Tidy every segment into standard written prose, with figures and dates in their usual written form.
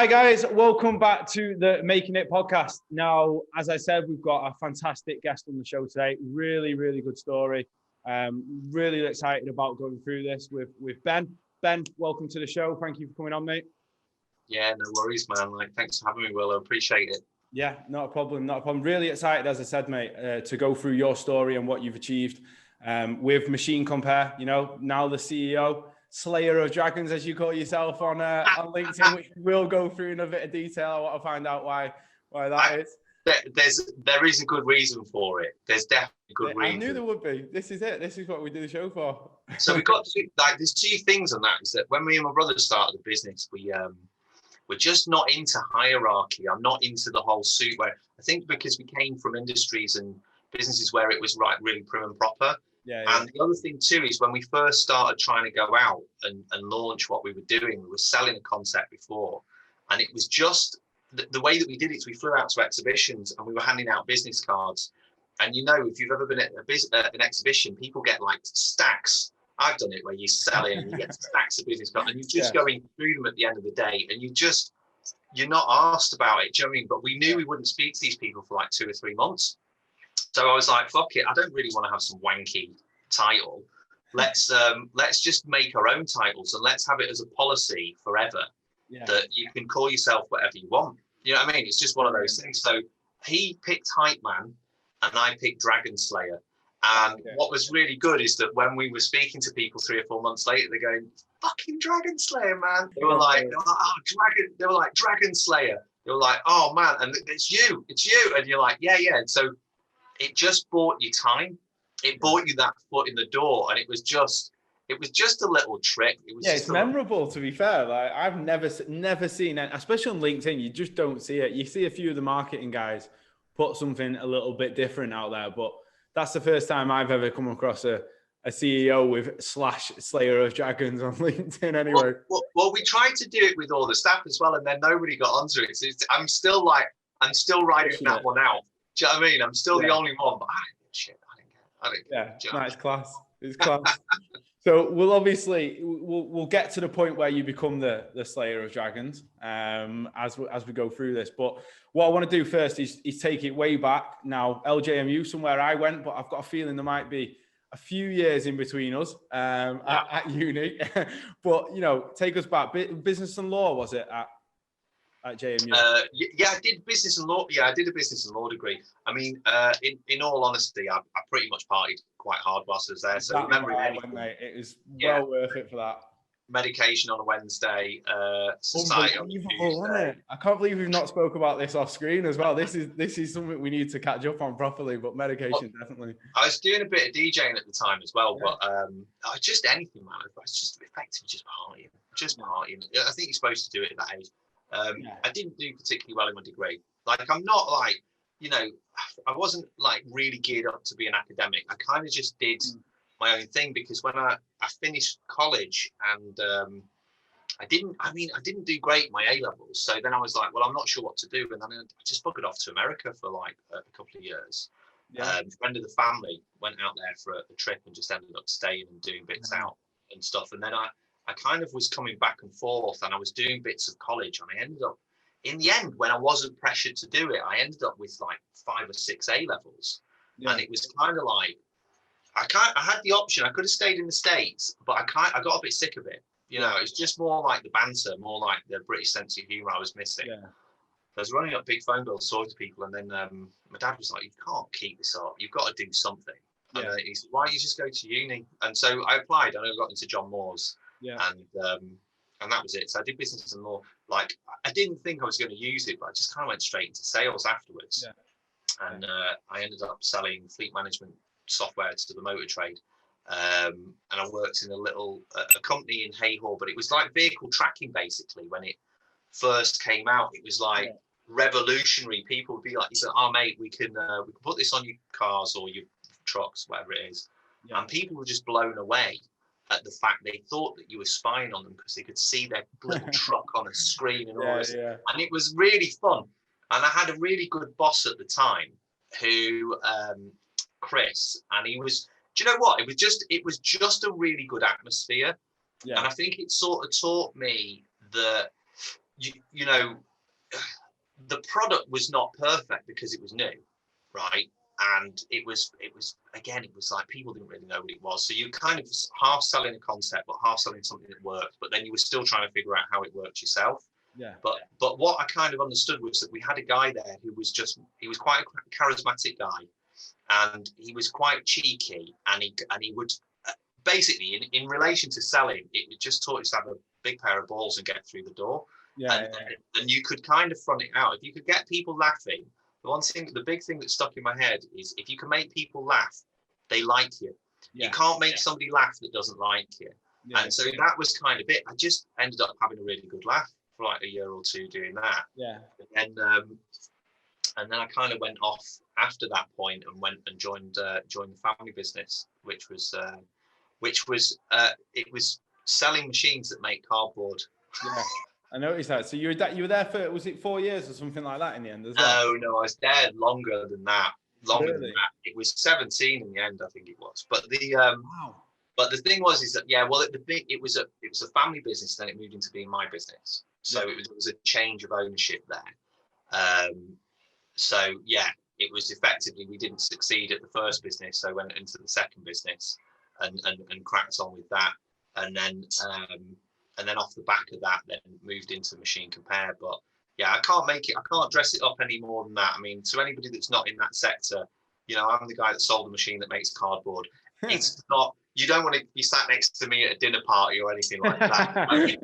Hi guys, welcome back to the Making It podcast. Now, as I said, we've got a fantastic guest on the show today. Really, really good story. Really excited about going through this with Ben. Ben, welcome to the show. Thank you for coming on, mate. Yeah, no worries, man. Thanks for having me, Will. I appreciate it. Yeah, not a problem. Really excited, as I said, mate, to go through your story and what you've achieved with MachineCompare. You know, now the CEO. Slayer of Dragons, as you call yourself on LinkedIn, which we'll go through in a bit of detail. I want to find out why that is. There is a good reason for it. There's definitely a good reason. I knew there would be. This is it. This is what we do the show for. So we've got there's two things on that. Is that when me and my brother started the business, we're just not into hierarchy. I'm not into the whole suit. Where I think because we came from industries and businesses where it was really prim and proper. Yeah. And the other thing too is when we first started trying to go out and launch what we were doing, we were selling a concept before, and it was just the way that we did it is we flew out to exhibitions and we were handing out business cards. And you know, if you've ever been at an exhibition, people get like stacks. I've done it where you're selling and you get stacks of business cards and you're just going through them at the end of the day, and you're not asked about it. Do you know what I mean? But we knew we wouldn't speak to these people for like 2 or 3 months. So I was like, fuck it, I don't really want to have some wanky title. Let's just make our own titles and let's have it as a policy forever that you can call yourself whatever you want. You know what I mean? It's just one of those things. So he picked Hype Man and I picked Dragon Slayer. And what was really good is that when we were speaking to people 3 or 4 months later, they're going, fucking Dragon Slayer, man. They were like, oh, Dragon. They were like, Dragon Slayer. They were like, oh man, and it's you. And you're like, yeah. And so it just bought you time. It bought you that foot in the door, and it was just a little trick. It's memorable, to be fair. Like I've never seen it, especially on LinkedIn. You just don't see it. You see a few of the marketing guys put something a little bit different out there, but that's the first time I've ever come across a CEO with /Slayer of Dragons on LinkedIn. Anyway, well, we tried to do it with all the staff as well, and then nobody got onto it. So I'm still riding that one out. Do you know what I mean? I'm still the only one, but I didn't get it. It's class. It's class. So we'll get to the point where you become the Slayer of Dragons as we go through this. But what I want to do first is take it way back. Now, LJMU, somewhere I went, but I've got a feeling there might be a few years in between us at uni. But, you know, take us back. Business and law, was it, at JMU? I did business and law. Yeah, I did a business and law degree. I mean, in all honesty, I pretty much partied quite hard whilst I was there. So it was well worth it for that. Medication on a Wednesday, society on a Tuesday. I can't believe we've not spoke about this off screen as well. This is something we need to catch up on properly. But medication, definitely. I was doing a bit of DJing at the time as well, but just anything, man. I was just effectively just partying. I think you're supposed to do it at that age. I didn't do particularly well in my degree. Like, I'm not like, you know, I wasn't like really geared up to be an academic. I kind of just did my own thing because when I finished college and I didn't do great in my A levels. So then I was like, well, I'm not sure what to do. And then I just buggered off to America for like a couple of years. A friend of the family went out there for a trip and just ended up staying and doing bits out and stuff. And then I kind of was coming back and forth and I was doing bits of college, and I ended up, in the end, when I wasn't pressured to do it, I ended up with like 5 or 6 A levels. And it was kind of like, I had the option. I could have stayed in the States, but I got a bit sick of it. You know, it's just more like the banter, more like the British sense of humor I was missing. I was running up big phone bills, talking to people, and then my dad was like, you can't keep this up. You've got to do something. And he said, why don't you just go to uni? And so I applied, and I got into John Moore's. And that was it. So I did business and law. Like, I didn't think I was going to use it, but I just kind of went straight into sales afterwards. And I ended up selling fleet management software to the motor trade. And I worked in a company in Hayhall, but it was like vehicle tracking basically. When it first came out, it was like revolutionary. People would be like, oh mate, we can put this on your cars or your trucks, whatever it is. And people were just blown away at the fact they thought that you were spying on them because they could see their little truck on a screen and all this. And it was really fun. And I had a really good boss at the time who, Chris, and he was, do you know what? It was just a really good atmosphere. And I think it sort of taught me that you know, the product was not perfect because it was new, right? And it was again, it was like people didn't really know what it was. So you kind of half selling a concept, but half selling something that worked. But then you were still trying to figure out how it worked yourself. Yeah. But what I kind of understood was that we had a guy there who was he was quite a charismatic guy, and he was quite cheeky, and he would basically in relation to selling, it just taught us to have a big pair of balls and get through the door. And you could kind of front it out. If you could get people laughing, the big thing that stuck in my head is if you can make people laugh, they like you. You can't make somebody laugh that doesn't like you. And so that was kind of it. I just ended up having a really good laugh for like a year or two doing that. And then I kind of went off after that point and went and joined the family business, which was it was selling machines that make cardboard. Yeah, I noticed that. So you were there for, was it 4 years or something like that in the end as well? No, I was there longer than that. It was 17 in the end, I think it was. But but the thing was that it was a family business. Then it moved into being my business. So it was a change of ownership there. So it was effectively, we didn't succeed at the first business, so I went into the second business and cracked on with that, and then off the back of that, then moved into MachineCompare. But I can't dress it up any more than that. I mean, to anybody that's not in that sector, I'm the guy that sold the machine that makes cardboard. It's not, you don't want to be sat next to me at a dinner party or anything like that.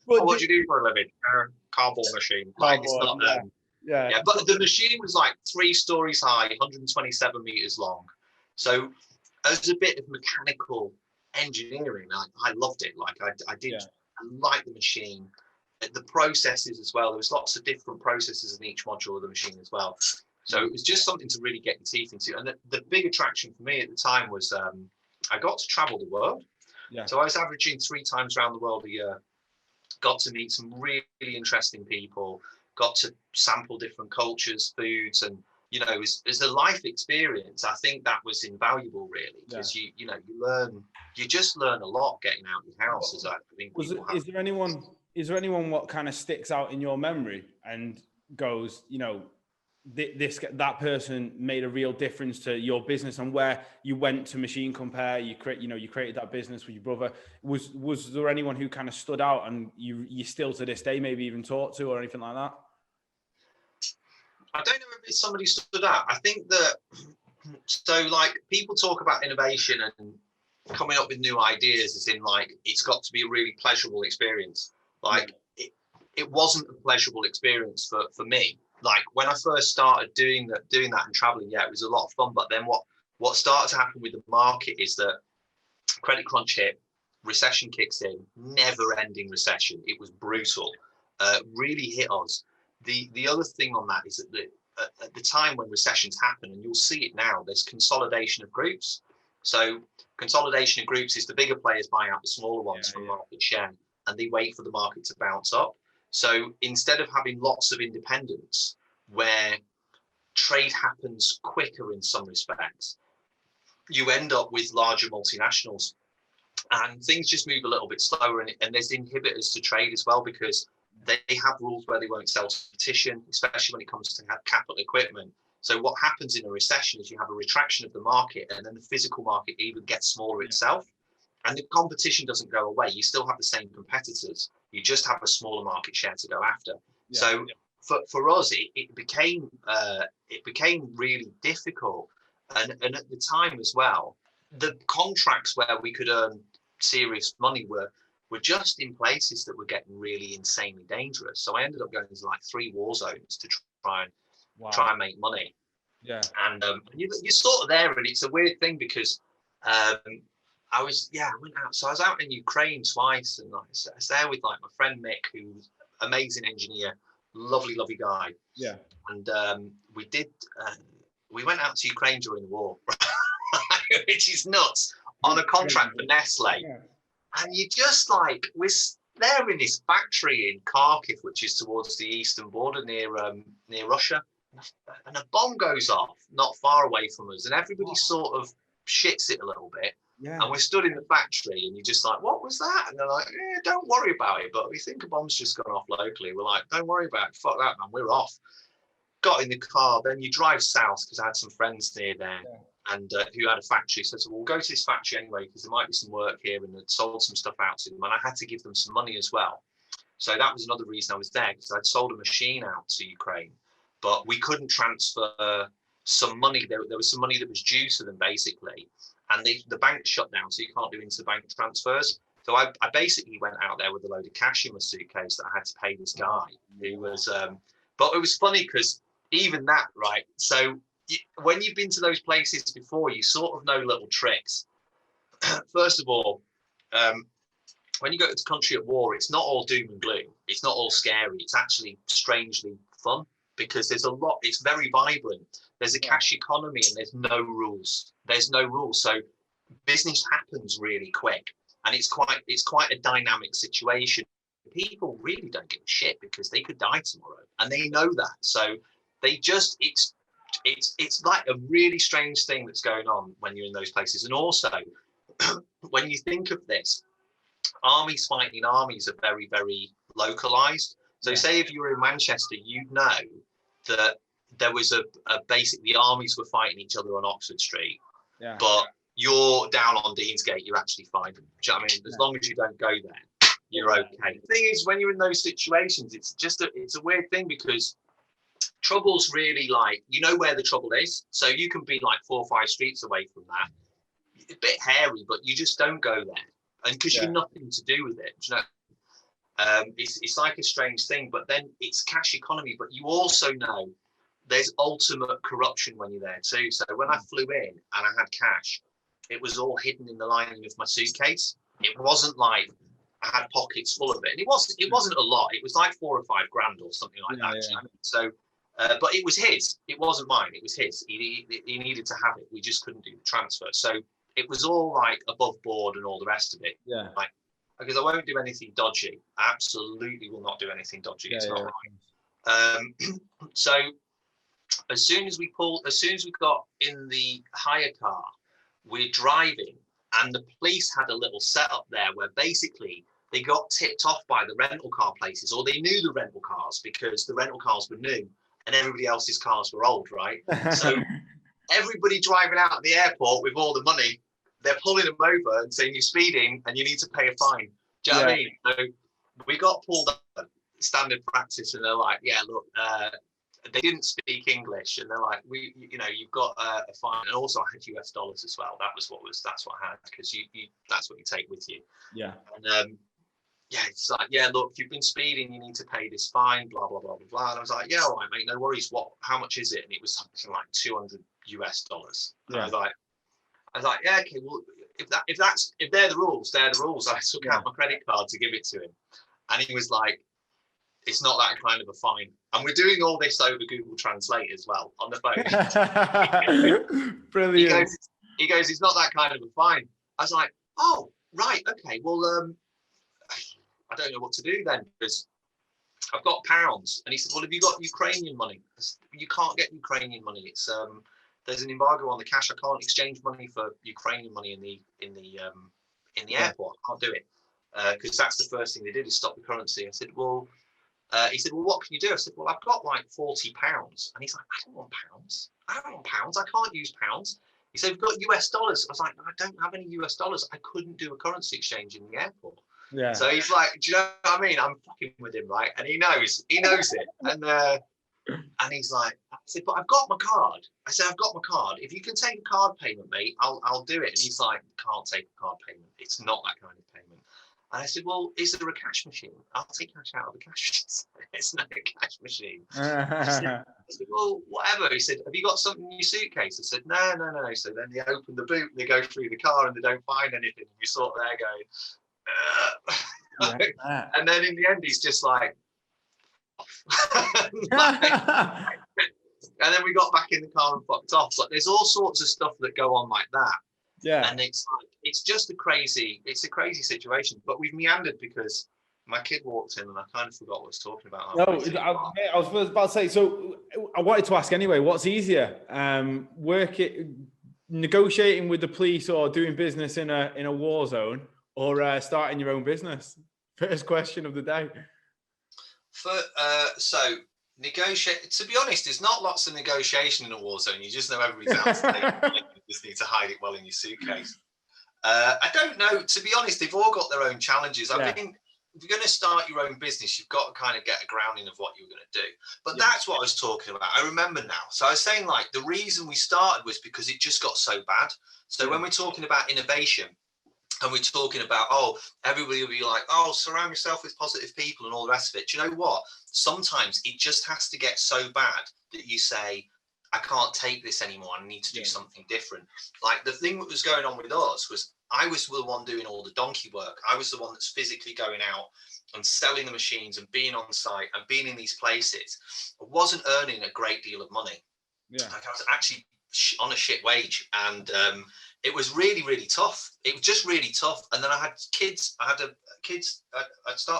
What do you do for a living? Cardboard machine. It's not. But the machine was like 3 stories high, 127 meters long. So as a bit of mechanical engineering, I loved it. Like I did. I liked the machine, the processes as well. There was lots of different processes in each module of the machine as well. So it was just something to really get your teeth into. And the big attraction for me at the time was I got to travel the world. So I was averaging 3 times around the world a year. Got to meet some really interesting people. Got to sample different cultures, foods, and as a life experience, I think that was invaluable, really, because you just learn a lot getting out of your house. As I think is there anyone what kind of sticks out in your memory and goes, that person made a real difference to your business, and where you went to MachineCompare, you created that business with your brother. Was there anyone who kind of stood out and you still to this day maybe even talk to or anything like that? I don't know if it's somebody stood out. I think that, so like people talk about innovation and coming up with new ideas as in like, it's got to be a really pleasurable experience. Like it wasn't a pleasurable experience for me. Like when I first started doing that and traveling, it was a lot of fun. But then what started to happen with the market is that credit crunch hit, recession kicks in, never ending recession. It was brutal, really hit us. The other thing on that is that at the time when recessions happen, and you'll see it now, there's consolidation of groups. So consolidation of groups is the bigger players buy out the smaller ones for market share, and they wait for the market to bounce up. So instead of having lots of independents where trade happens quicker in some respects, you end up with larger multinationals, and things just move a little bit slower, and there's inhibitors to trade as well, because they have rules where they won't sell to competition, especially when it comes to capital equipment. So what happens in a recession is you have a retraction of the market, and then the physical market even gets smaller itself, and the competition doesn't go away. You still have the same competitors. You just have a smaller market share to go after. So for us, it became really difficult, and at the time as well, the contracts where we could earn serious money were just in places that were getting really insanely dangerous. So I ended up going to like 3 war zones to try and make money. And you're sort of there, and it's a weird thing because I went out. So I was out in Ukraine twice, and I was there with like my friend Mick, who's an amazing engineer, lovely guy. And we went out to Ukraine during the war, which is nuts, on a contract for Nestle. And you just like, we're there in this factory in Kharkiv, which is towards the eastern border near Russia, and a bomb goes off not far away from us, and everybody sort of shits it a little bit. And we're stood in the factory, and you're just like, what was that? And they're like, don't worry about it. But we think a bomb's just gone off locally. We're like, don't worry about it. Fuck that, man. We're off. Got in the car. Then you drive south, because I had some friends near there and who had a factory. So I said, well, we'll go to this factory anyway, because there might be some work here, and I'd sold some stuff out to them. And I had to give them some money as well. So that was another reason I was there, because I'd sold a machine out to Ukraine, but we couldn't transfer some money. There was some money that was due to them, basically. And the bank shut down, so you can't do interbank transfers. So I basically went out there with a load of cash in my suitcase that I had to pay this guy who was, but it was funny because even that, right? So when you've been to those places before, you sort of know little tricks. First of all, when you go to the country at war, it's not all doom and gloom. It's not all scary. It's actually strangely fun, because there's a lot, it's very vibrant. There's a cash economy and there's no rules. There's no rules. So business happens really quick, and it's quite a dynamic situation. People really don't give a shit, because they could die tomorrow, and they know that. So they just, it's like a really strange thing that's going on when you're in those places. And also, when you think of this, armies fighting armies are very, very localized. So say if you were in Manchester, you'd know that there was basically the armies were fighting each other on Oxford Street, but you're down on Deansgate, you're actually fine. Do you know what I mean? As long as you don't go there, you're okay. The thing is, when you're in those situations, it's a weird thing, because trouble's really like, you know where the trouble is. So you can be like 4 or 5 streets away from that. A bit hairy, but you just don't go there. And because you've nothing to do with it. Do you know? It's like a strange thing, but then it's cash economy. But you also know there's ultimate corruption when you're there too. So when I flew in and I had cash, it was all hidden in the lining of my suitcase. It wasn't like I had pockets full of it. And it wasn't a lot. It was like 4 or 5 grand or something like that. You know? So, but it was his. It wasn't mine. It was his. He needed to have it. We just couldn't do the transfer. So it was all like above board and all the rest of it. Like, because I won't do anything dodgy. I absolutely will not do anything dodgy. It's not right. So as soon as we got in the hire car, we're driving, and the police had a little setup there where basically they got tipped off by the rental car places, or they knew the rental cars because the rental cars were new and everybody else's cars were old, right? So everybody driving out of the airport with all the money, they're pulling them over and saying you're speeding and you need to pay a fine. Do you know what I mean? So we got pulled up, standard practice, and they're like, yeah, look, they didn't speak English, and they're like, you've got a fine. And also I had US dollars as well. That's what I had, because you that's what you take with you. Yeah. And it's like, yeah, look, if you've been speeding, you need to pay this fine, blah blah blah blah blah. And I was like, yeah, all right, mate, no worries. How much is it? And it was something like $200 US. And I was like, yeah, okay, well, if they're the rules, they're the rules. I took out my credit card to give it to him, and he was like, it's not that kind of a fine. And we're doing all this over Google Translate as well on the phone. Brilliant. He goes, it's not that kind of a fine. I was like, oh, right, okay, well, I don't know what to do then, because I've got pounds. And he said, well, have you got Ukrainian money? You can't get Ukrainian money. It's there's an embargo on the cash. I can't exchange money for Ukrainian money in the airport. I can't do it, because that's the first thing they did, is stop the currency. I said, well, he said, well, what can you do? I said, well, I've got like £40. And he's like, I don't want pounds. I can't use pounds. He said, we've got US dollars. I was like, no, I don't have any US dollars. I couldn't do a currency exchange in the airport. Yeah. So he's like, do you know what I mean? I'm fucking with him, right? And he knows it. And he's like, I said, but I've got my card. I said, I've got my card. If you can take a card payment, mate, I'll do it. And he's like, can't take a card payment. It's not that kind of payment. And I said, well, is there a cash machine? I'll take cash out of the cash machine. It's not a cash machine. I said, well, whatever. He said, have you got something in your suitcase? I said, no. So then they open the boot, and they go through the car, and they don't find anything. And you're sort of there going, and then in the end, he's just like, and then we got back in the car and fucked off. But there's all sorts of stuff that go on like that. Yeah. And it's like, it's a crazy situation. But we've meandered because my kid walked in and I kind of forgot what I was talking about. No, I was about to say, so I wanted to ask anyway, what's easier? negotiating with the police or doing business in a war zone, or starting your own business? First question of the day. So negotiate. To be honest, there's not lots of negotiation in a war zone. You just know everybody's out to take. You just need to hide it well in your suitcase. I don't know. To be honest, they've all got their own challenges. I think if you're going to start your own business, you've got to kind of get a grounding of what you're going to do. But that's what I was talking about. I remember now. So I was saying, like, the reason we started was because it just got so bad. So when we're talking about innovation, and we're talking about, everybody will be like, surround yourself with positive people and all the rest of it. Do you know what? Sometimes it just has to get so bad that you say, I can't take this anymore. I need to do something different. Like, the thing that was going on with us was I was the one doing all the donkey work. I was the one that's physically going out and selling the machines and being on site and being in these places. I wasn't earning a great deal of money. Like, I was actually on a shit wage, and it was really, really tough. It was just really tough. And then I had kids.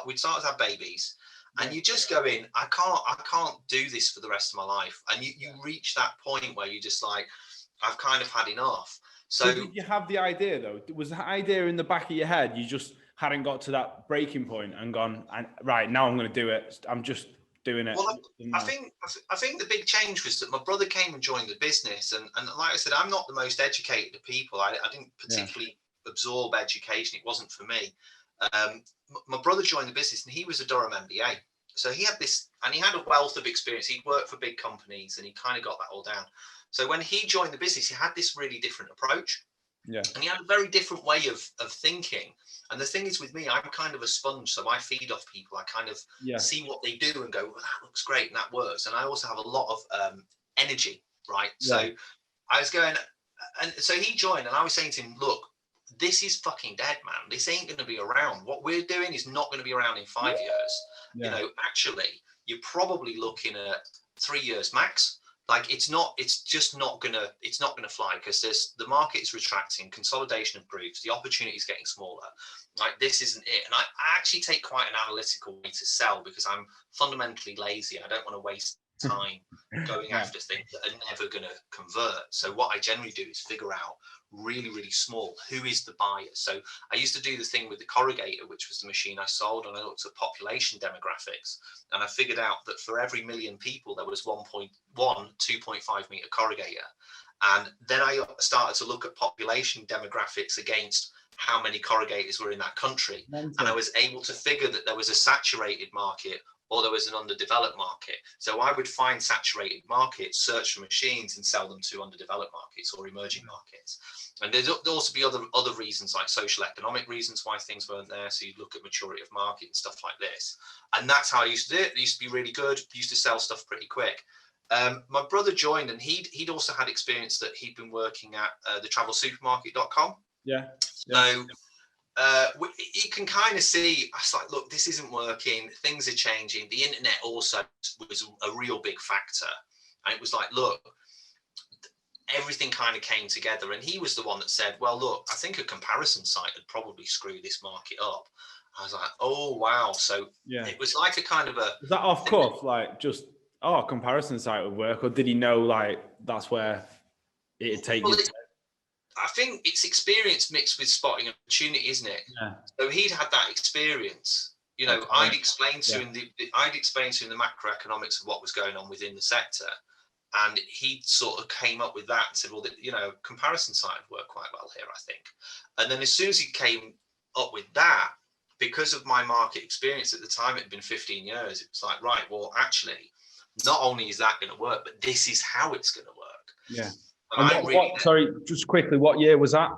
We'd started to have babies, and you just go in, I can't do this for the rest of my life. And you reach that point where you're just like, I've kind of had enough. So did you have the idea though? Was the idea in the back of your head? You just hadn't got to that breaking point and gone, right, now I'm going to do it. I'm just doing it. Well, I think the big change was that my brother came and joined the business, and like I said, I'm not the most educated of people. I didn't particularly absorb education. It wasn't for me. My brother joined the business, and he was a Durham MBA. So he had this, and he had a wealth of experience. He'd worked for big companies, and he kind of got that all down. So when he joined the business, he had this really different approach. And he had a very different way of thinking. And the thing is with me, I'm kind of a sponge. So I feed off people. I kind of see what they do and go, well, that looks great and that works. And I also have a lot of energy, right? So I was going, and so he joined, and I was saying to him, look, this is fucking dead, man. This ain't going to be around. What we're doing is not going to be around in 5 years. You know, actually, you're probably looking at 3 years max. Like, it's just not gonna fly, because the market is retracting, consolidation improves, the opportunity is getting smaller. Like, this isn't it. And I actually take quite an analytical way to sell, because I'm fundamentally lazy. I don't want to waste time going after things that are never going to convert. So what I generally do is figure out really, really small, who is the buyer. So I used to do the thing with the corrugator, which was the machine I sold, and I looked at population demographics, and I figured out that for every million people there was 1.1 2.5 meter corrugator. And then I started to look at population demographics against how many corrugators were in that country. And I was able to figure that there was a saturated market, or there was an underdeveloped market. So I would find saturated markets, search for machines, and sell them to underdeveloped markets or emerging markets. And there'd also be other reasons, like social economic reasons why things weren't there. So you'd look at maturity of market and stuff like this. And that's how I used to do it. It used to be really good. Used to sell stuff pretty quick. My brother joined, and he'd also had experience that he'd been working at the travelsupermarket.com. So you can kind of see, I was like, look, this isn't working. Things are changing. The internet also was a real big factor. And it was like, look, everything kind of came together. And he was the one that said, well, look, I think a comparison site would probably screw this market up. I was like, oh, wow. So it was like a kind of a... Was that off cuff? Like, just, a comparison site would work? Or did he know, like, that's where it'd take you? I think it's experience mixed with spotting opportunity, isn't it? So he'd had that experience. You know, I'd explained to him the macroeconomics of what was going on within the sector, and he sort of came up with that and said, well, you know, comparison site would work quite well here, I think. And then as soon as he came up with that, because of my market experience at the time, it had been 15 years, it was like, right, well, actually, not only is that going to work, but this is how it's going to work. And sorry, just quickly, what year was that?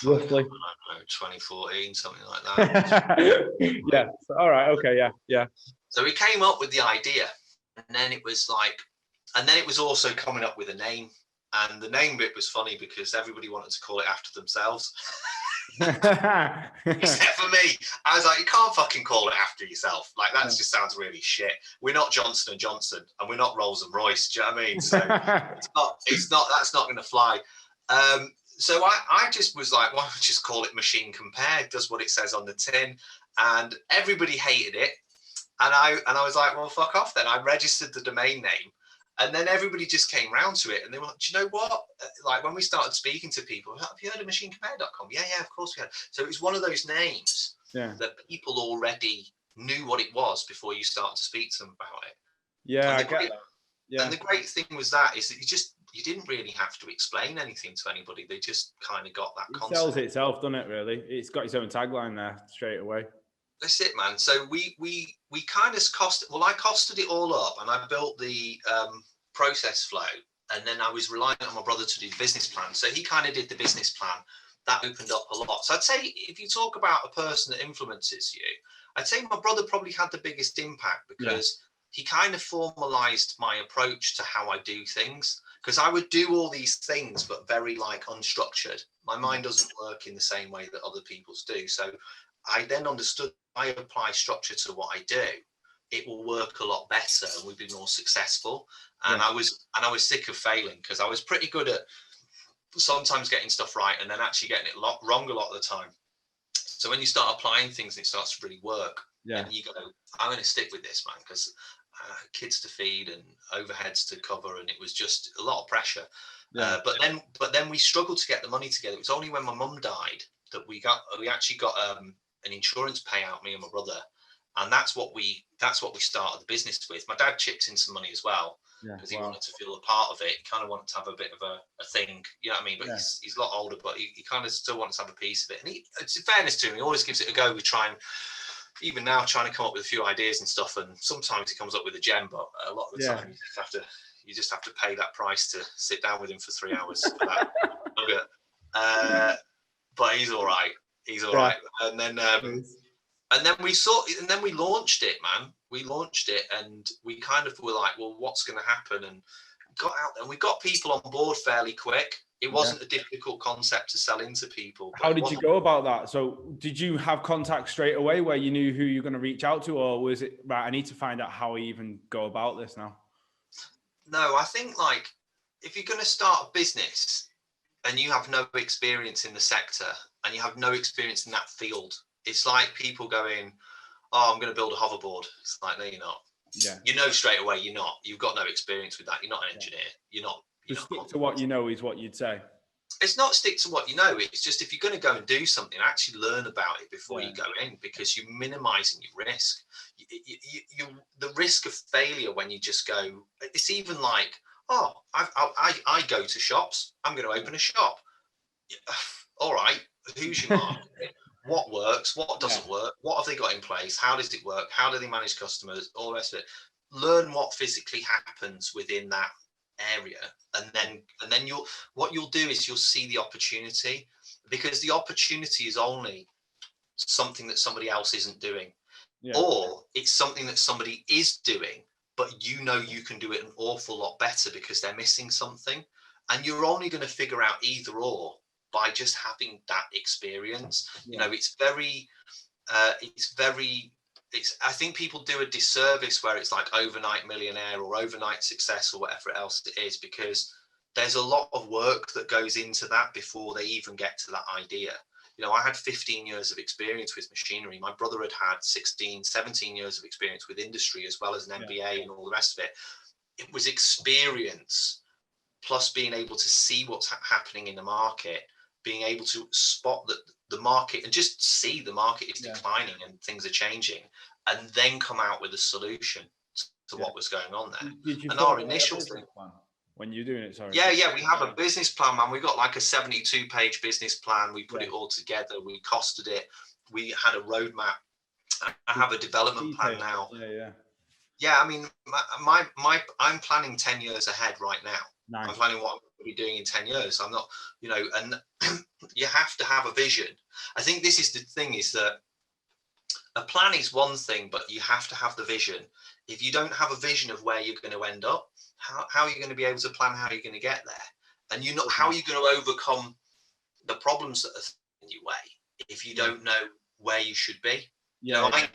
Roughly. I don't know, 2014, something like that. All right. Okay. Yeah. So he came up with the idea, and then it was like, and then it was also coming up with a name. And the name bit was funny because everybody wanted to call it after themselves. Except for me. I was like, you can't fucking call it after yourself. Like, that just sounds really shit. We're not Johnson & Johnson, and we're not Rolls and Royce. Do you know what I mean? So that's not going to fly. So I just was like, why don't we just call it MachineCompare? It does what it says on the tin. And everybody hated it. And I was like, well, fuck off then. I registered the domain name. And then everybody just came round to it, and they were like, do you know what? Like when we started speaking to people, like, have you heard of MachineCompare.com? Yeah, of course we had. So it was one of those names that people already knew what it was before you start to speak to them about it. Yeah, I get that. Yeah. And the great thing was that you didn't really have to explain anything to anybody. They just kind of got that concept. It sells itself, doesn't it, really? It's got its own tagline there straight away. That's it, man. So we kind of I costed it all up, and I built the process flow, and then I was relying on my brother to do the business plan. So he kind of did the business plan. That opened up a lot. So I'd say if you talk about a person that influences you, I'd say my brother probably had the biggest impact, because he kind of formalized my approach to how I do things. Because I would do all these things, but very unstructured. My mind doesn't work in the same way that other people's do. So I then understood, I apply structure to what I do, it will work a lot better, and we'd be more successful. And I was sick of failing, because I was pretty good at sometimes getting stuff right and then actually getting it wrong a lot of the time. So when you start applying things and it starts to really work, and you go, I'm going to stick with this, man, because kids to feed and overheads to cover, and it was just a lot of pressure. But then we struggled to get the money together. It was only when my mum died that we actually got an insurance payout, me and my brother, and that's what we started the business with. My dad chipped in some money as well, because he wanted to feel a part of it. He kind of wanted to have a bit of a thing, you know what I mean? But he's a lot older, but he kind of still wants to have a piece of it. And it's in fairness to him, he always gives it a go. We try and, even now, trying to come up with a few ideas and stuff, and sometimes he comes up with a gem, but a lot of the time you just have to pay that price to sit down with him for 3 hours for that. But he's all right. And then we launched it, man. We launched it, and we kind of were like, well, what's going to happen? And got out there, and we got people on board fairly quick. It wasn't a difficult concept to sell into people. How did you go about that? So did you have contact straight away where you knew who you're going to reach out to, or was it, right, I need to find out how I even go about this now? No, I think if you're going to start a business and you have no experience in the sector and you have no experience in that field, it's like people going, oh, I'm going to build a hoverboard. It's like, no, you're not. Yeah. You know straight away you're not. You've got no experience with that. You're not an engineer. You're not. Stick to what you know is what you'd say. It's not stick to what you know. It's just, if you're going to go and do something, actually learn about it before you go in, because you're minimizing your risk. The risk of failure when you just go, it's even like, oh, I go to shops. I'm going to open a shop. All right. Who's your market? What works? What doesn't work? What have they got in place? How does it work? How do they manage customers? All the rest of it. Learn what physically happens within that area, and then what you'll do is you'll see the opportunity, because the opportunity is only something that somebody else isn't doing, or it's something that somebody is doing, but you know you can do it an awful lot better because they're missing something, and you're only going to figure out either or by just having that experience. You know, I think people do a disservice where it's like overnight millionaire or overnight success or whatever else it is, because there's a lot of work that goes into that before they even get to that idea. You know, I had 15 years of experience with machinery. My brother had 16, 17 years of experience with industry, as well as an MBA and all the rest of it. It was experience plus being able to see what's happening in the market, being able to spot the market and just see the market is declining and things are changing, and then come out with a solution to what was going on there. And our initial thing, when you're doing it, sorry. We have a business plan, man. We got like a 72-page business plan. We put it all together. We costed it. We had a roadmap. I have a development plan now. I mean, I'm planning 10 years ahead right now. Nice. I'm planning what I'm going to be doing in 10 years. I'm not, and you have to have a vision. I think this is the thing, is that a plan is one thing, but you have to have the vision. If you don't have a vision of where you're going to end up, how are you going to be able to plan how you're going to get there? And how are you going to overcome the problems that are in your way if you don't know where you should be? I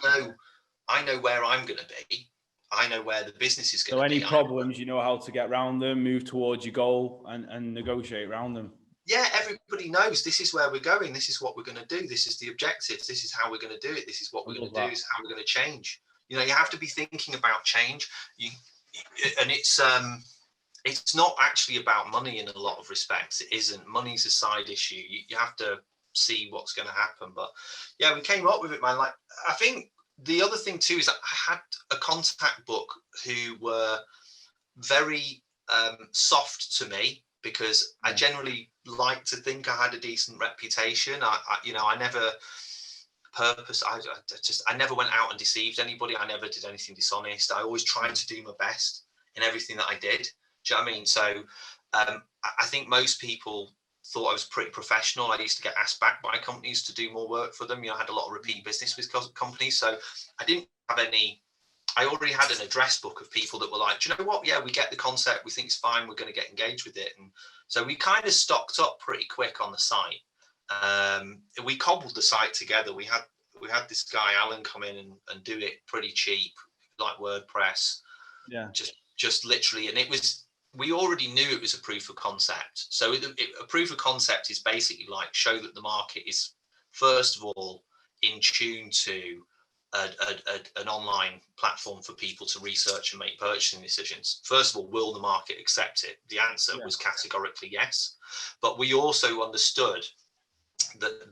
know where I'm going to be. I know where the business is going to be. So any problems, you know how to get around them, move towards your goal, and negotiate around them. Yeah, everybody knows this is where we're going. This is what we're going to do. This is the objectives. This is how we're going to do it. This is what we're going to do. This is how we're going to change. You have to be thinking about change. and it's not actually about money in a lot of respects. It isn't. Money's a side issue. You have to see what's going to happen. But yeah, we came up with it, man. Like, I think the other thing too is that I had a contact book who were very soft to me, because I generally like to think I had a decent reputation. I never I never went out and deceived anybody. I never did anything dishonest. I always tried to do my best in everything that I did. Do you know what I mean? So I think most people thought I was pretty professional. I used to get asked back by companies to do more work for them. I had a lot of repeat business with companies. So I didn't have any, I already had an address book of people that were like, do you know what? Yeah, we get the concept. We think it's fine. We're going to get engaged with it. And so we kind of stocked up pretty quick on the site. We cobbled the site together. We had this guy, Alan, come in and do it pretty cheap, like WordPress. Yeah. Just literally. And we already knew it was a proof of concept. So a proof of concept is basically like show that the market is, first of all, in tune to an online platform for people to research and make purchasing decisions. First of all, will the market accept it? The answer was categorically yes. But we also understood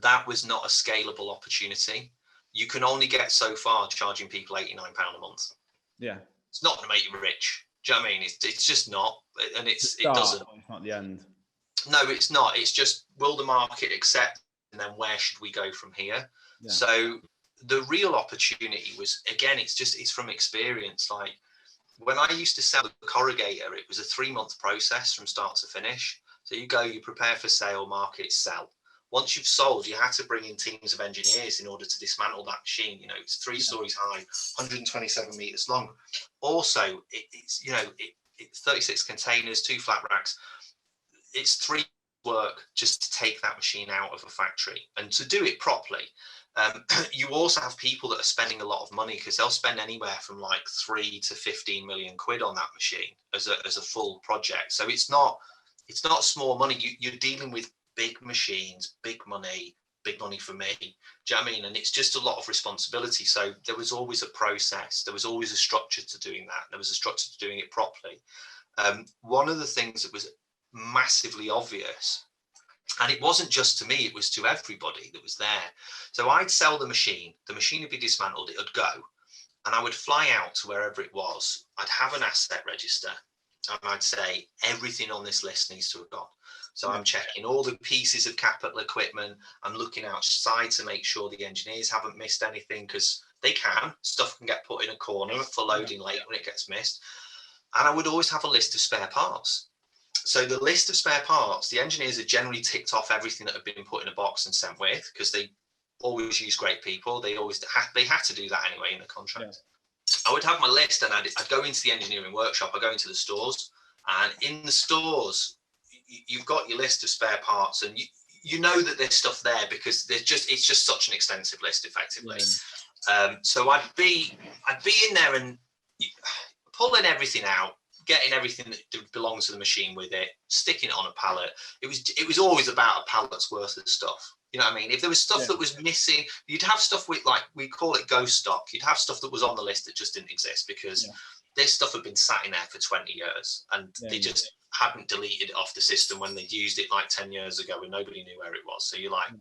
that was not a scalable opportunity. You can only get so far charging people £89 a month. Yeah. It's not going to make you rich. Do you know what I mean? It's just not. And it doesn't. It's not the end. No, it's not. It's just, will the market accept? And then where should we go from here? Yeah. So the real opportunity was, again, it's from experience. Like when I used to sell the corrugator, it was a 3-month process from start to finish. So you prepare for sale, market, sell. Once you've sold, you had to bring in teams of engineers in order to dismantle that machine. It's 3 stories high, 127 meters long. Also, it's 36 containers, 2 flat racks. It's 3 work just to take that machine out of a factory and to do it properly. You also have people that are spending a lot of money, because they'll spend anywhere from like 3 to 15 million quid on that machine as a full project. So it's not small money. You're dealing with big machines, big money for me. Do you know what I mean? And it's just a lot of responsibility. So there was always a process. There was always a structure to doing that. There was a structure to doing it properly. One of the things that was massively obvious, and it wasn't just to me, it was to everybody that was there. So I'd sell the machine would be dismantled, it would go, and I would fly out to wherever it was. I'd have an asset register, and I'd say, everything on this list needs to have gone. So I'm checking all the pieces of capital equipment. I'm looking outside to make sure the engineers haven't missed anything, because stuff can get put in a corner for loading late when it gets missed. And I would always have a list of spare parts. So the list of spare parts, the engineers had generally ticked off everything that had been put in a box and sent with, because they always use great people. They had to do that anyway in the contract. Yeah. I would have my list, and I'd go into the engineering workshop. I go into the stores, and in the stores, you've got your list of spare parts, and you know that there's stuff there, because it's just such an extensive list, effectively. Yeah. So I'd be in there and pulling everything out, getting everything that belongs to the machine with it, sticking it on a pallet. It was always about a pallet's worth of stuff. You know what I mean? If there was stuff that was missing, you'd have stuff with, like, we call it ghost stock. You'd have stuff that was on the list that just didn't exist, because this stuff had been sat in there for 20 years and they just hadn't deleted it off the system when they'd used it like 10 years ago and nobody knew where it was. So you're like,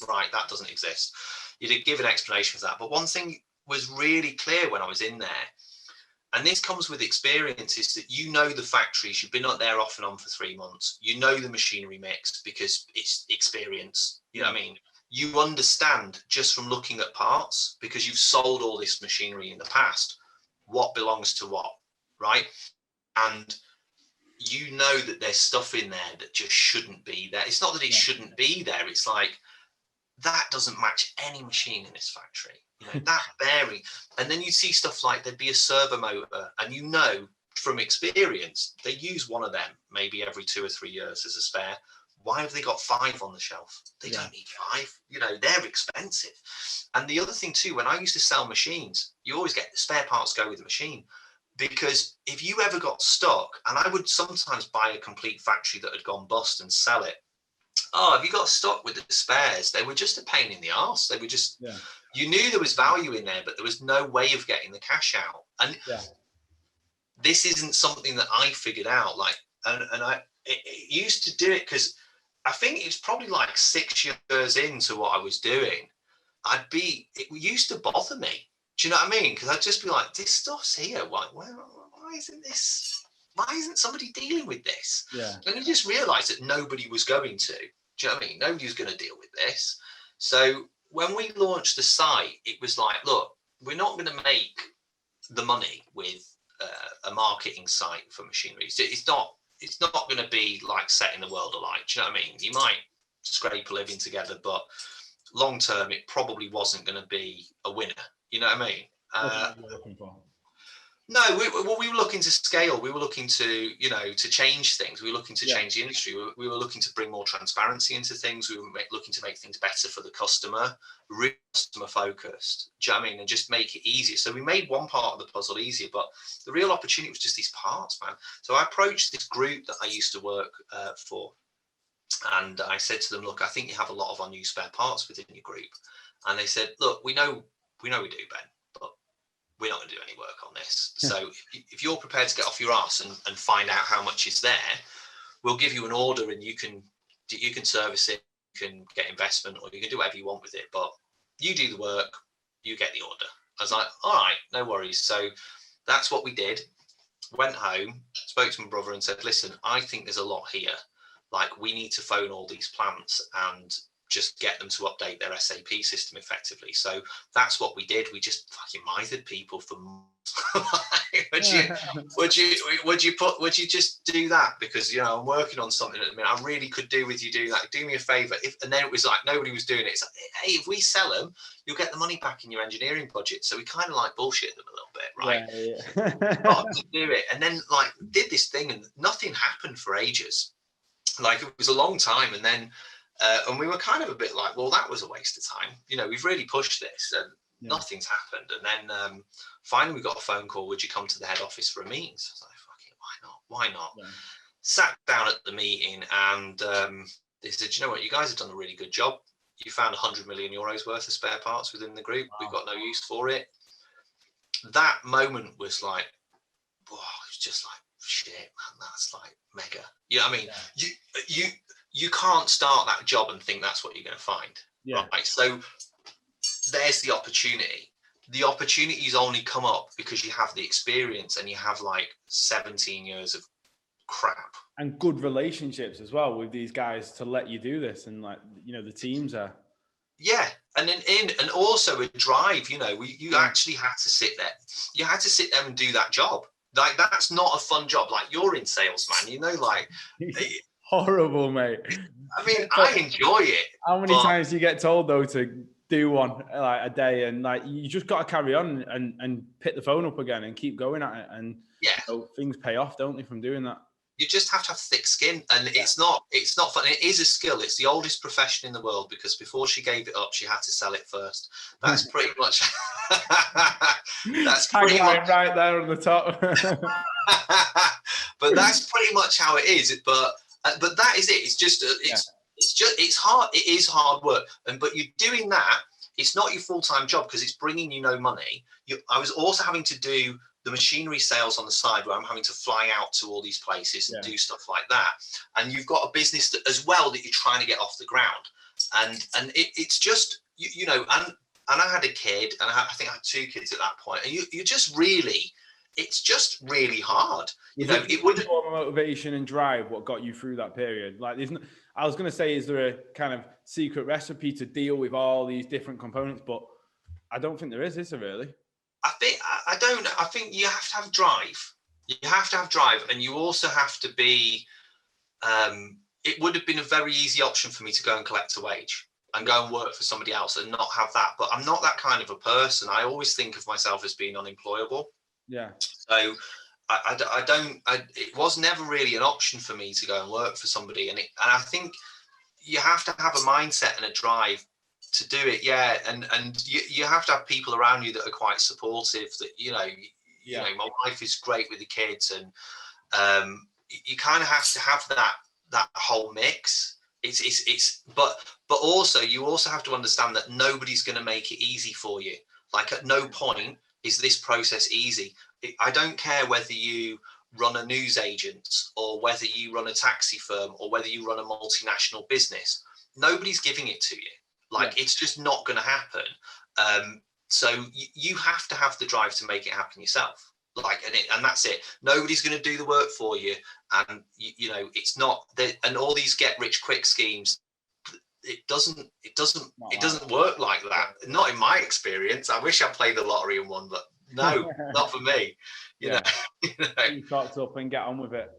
right, that doesn't exist. You'd give an explanation for that. But one thing was really clear when I was in there, and this comes with experience, is that the factories, you've been up there off and on for 3 months, the machinery mix, because it's experience. You know what I mean? You understand just from looking at parts, because you've sold all this machinery in the past, what belongs to what, right? And you know that there's stuff in there that just shouldn't be there. It's not that it shouldn't be there. It's like, that doesn't match any machine in this factory. That bearing. And then you see stuff like, there'd be a servo motor, and from experience, they use one of them maybe every 2 or 3 years as a spare. Why have they got 5 on the shelf? They don't need 5. They're expensive. And the other thing too, when I used to sell machines, you always get the spare parts go with the machine. Because if you ever got stuck, and I would sometimes buy a complete factory that had gone bust and sell it. Oh, have you got stuck with the spares? They were just a pain in the arse. They were just, you knew there was value in there, but there was no way of getting the cash out. And this isn't something that I figured out. Like, and I it used to do it because I think it's probably like 6 years into what I was doing. It used to bother me. Do you know what I mean? Because I'd just be like, this stuff's here. Why isn't somebody dealing with this? Yeah. And you just realize that nobody was going to. Do you know what I mean? Nobody was going to deal with this. So when we launched the site, it was like, look, we're not going to make the money with a marketing site for machinery. So it's not going to be like setting the world alight. Do you know what I mean? You might scrape a living together, but long term, it probably wasn't going to be a winner. You know what I mean? What were you looking for? No, we were looking to scale. We were looking to, to change things. We were looking to change the industry. We were looking to bring more transparency into things. We were looking to make things better for the customer, really customer focused. Do you know what I mean? And just make it easier. So we made one part of the puzzle easier, but the real opportunity was just these parts, man. So I approached this group that I used to work for, and I said to them, look, I think you have a lot of unused spare parts within your group. And they said, look, we know we do, Ben, but we're not going to do any work on this. So if you're prepared to get off your ass and find out how much is there, we'll give you an order and you can service it, you can get investment, or you can do whatever you want with it. But you do the work, you get the order. I was like, all right, no worries. So that's what we did. Went home, spoke to my brother and said, listen, I think there's a lot here. Like, we need to phone all these plants and just get them to update their SAP system effectively. So that's what we did. We just fucking mithered people for would you just do that? Because, I'm working on something at the minute. I really could do with you doing that. Do me a favor. And then it was like, nobody was doing it. It's like, hey, if we sell them, you'll get the money back in your engineering budget. So we kind of like bullshit them a little bit, right? Yeah. Got to do it. And then like did this thing and nothing happened for ages. Like, it was a long time. And then and we were kind of a bit like, well, that was a waste of time. We've really pushed this and nothing's happened. And then finally we got a phone call. Would you come to the head office for a meeting? So I was like, fuck it, why not? Yeah. Sat down at the meeting and they said, you know what, you guys have done a really good job. You found 100 million euros worth of spare parts within the group. Wow. We've got no use for it. That moment was like, wow, it's just like, shit, man, that's like mega. You know what I mean? Yeah. You can't start that job and think that's what you're going to find. Yeah. Right. So there's the opportunity. The opportunities only come up because you have the experience and you have like 17 years of crap. And good relationships as well with these guys to let you do this. And like, the teams are. Yeah. And then and also a drive, you actually had to sit there. You had to sit there and do that job. Like, that's not a fun job. Like, you're in sales, man, like. Horrible, mate. I mean, I enjoy it. How many times do you get told though to do one like a day, and like you just got to carry on and pick the phone up again and keep going at it, and things pay off, don't they, from doing that? You just have to have thick skin, and it's not fun. It is a skill. It's the oldest profession in the world because before she gave it up, she had to sell it first. That's pretty much. That's pretty much right there on the top. But that's pretty much how it is. But that is it. It's hard. It is hard work. But you're doing that. It's not your full-time job because it's bringing you no money. I was also having to do the machinery sales on the side where I'm having to fly out to all these places and do stuff like that. And you've got a business as well that you're trying to get off the ground. And it's just, and I had a kid, and I think I had 2 kids at that point. And you just really, it's just really hard. It would more motivation and drive what got you through that period. Like, I was going to say, is there a kind of secret recipe to deal with all these different components? But I don't think there is there really? I think you have to have drive. You have to have drive, and you also have to be. It would have been a very easy option for me to go and collect a wage and go and work for somebody else and not have that. But I'm not that kind of a person. I always think of myself as being unemployable. Yeah. So it was never really an option for me to go and work for somebody. And I think you have to have a mindset and a drive to do it. Yeah. And you have to have people around you that are quite supportive, that, my wife is great with the kids, and you kind of have to have that whole mix. But also you also have to understand that nobody's going to make it easy for you. Like, at no point Is this process easy? I don't care whether you run a news agent or whether you run a taxi firm or whether you run a multinational business. Nobody's giving it to you. Like, it's just not going to happen. So you have to have the drive to make it happen yourself. Like, and that's it. Nobody's going to do the work for you. And you know, it's not that, and all these get rich quick schemes, it doesn't work like that. Not in my experience. I wish I played the lottery and won, but no, not for me. You know, you talked up and get on with it.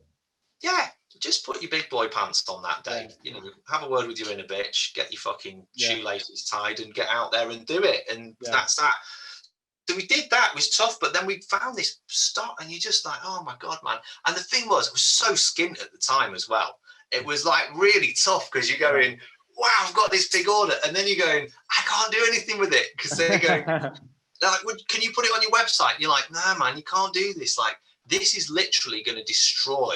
Yeah, just put your big boy pants on that day. You know, have a word with your inner bitch, get your fucking shoelaces tied, and get out there and do it. And that's that. So we did that. It was tough, but then we found this stock, and you're just like, oh my god, man. And the thing was, it was so skint at the time as well. It was like really tough because you're going, wow, I've got this big order, and then you're going, I can't do anything with it because they're going, they're like, well, can you put it on your website? And you're like, no, man, you can't do this. Like, this is literally going to destroy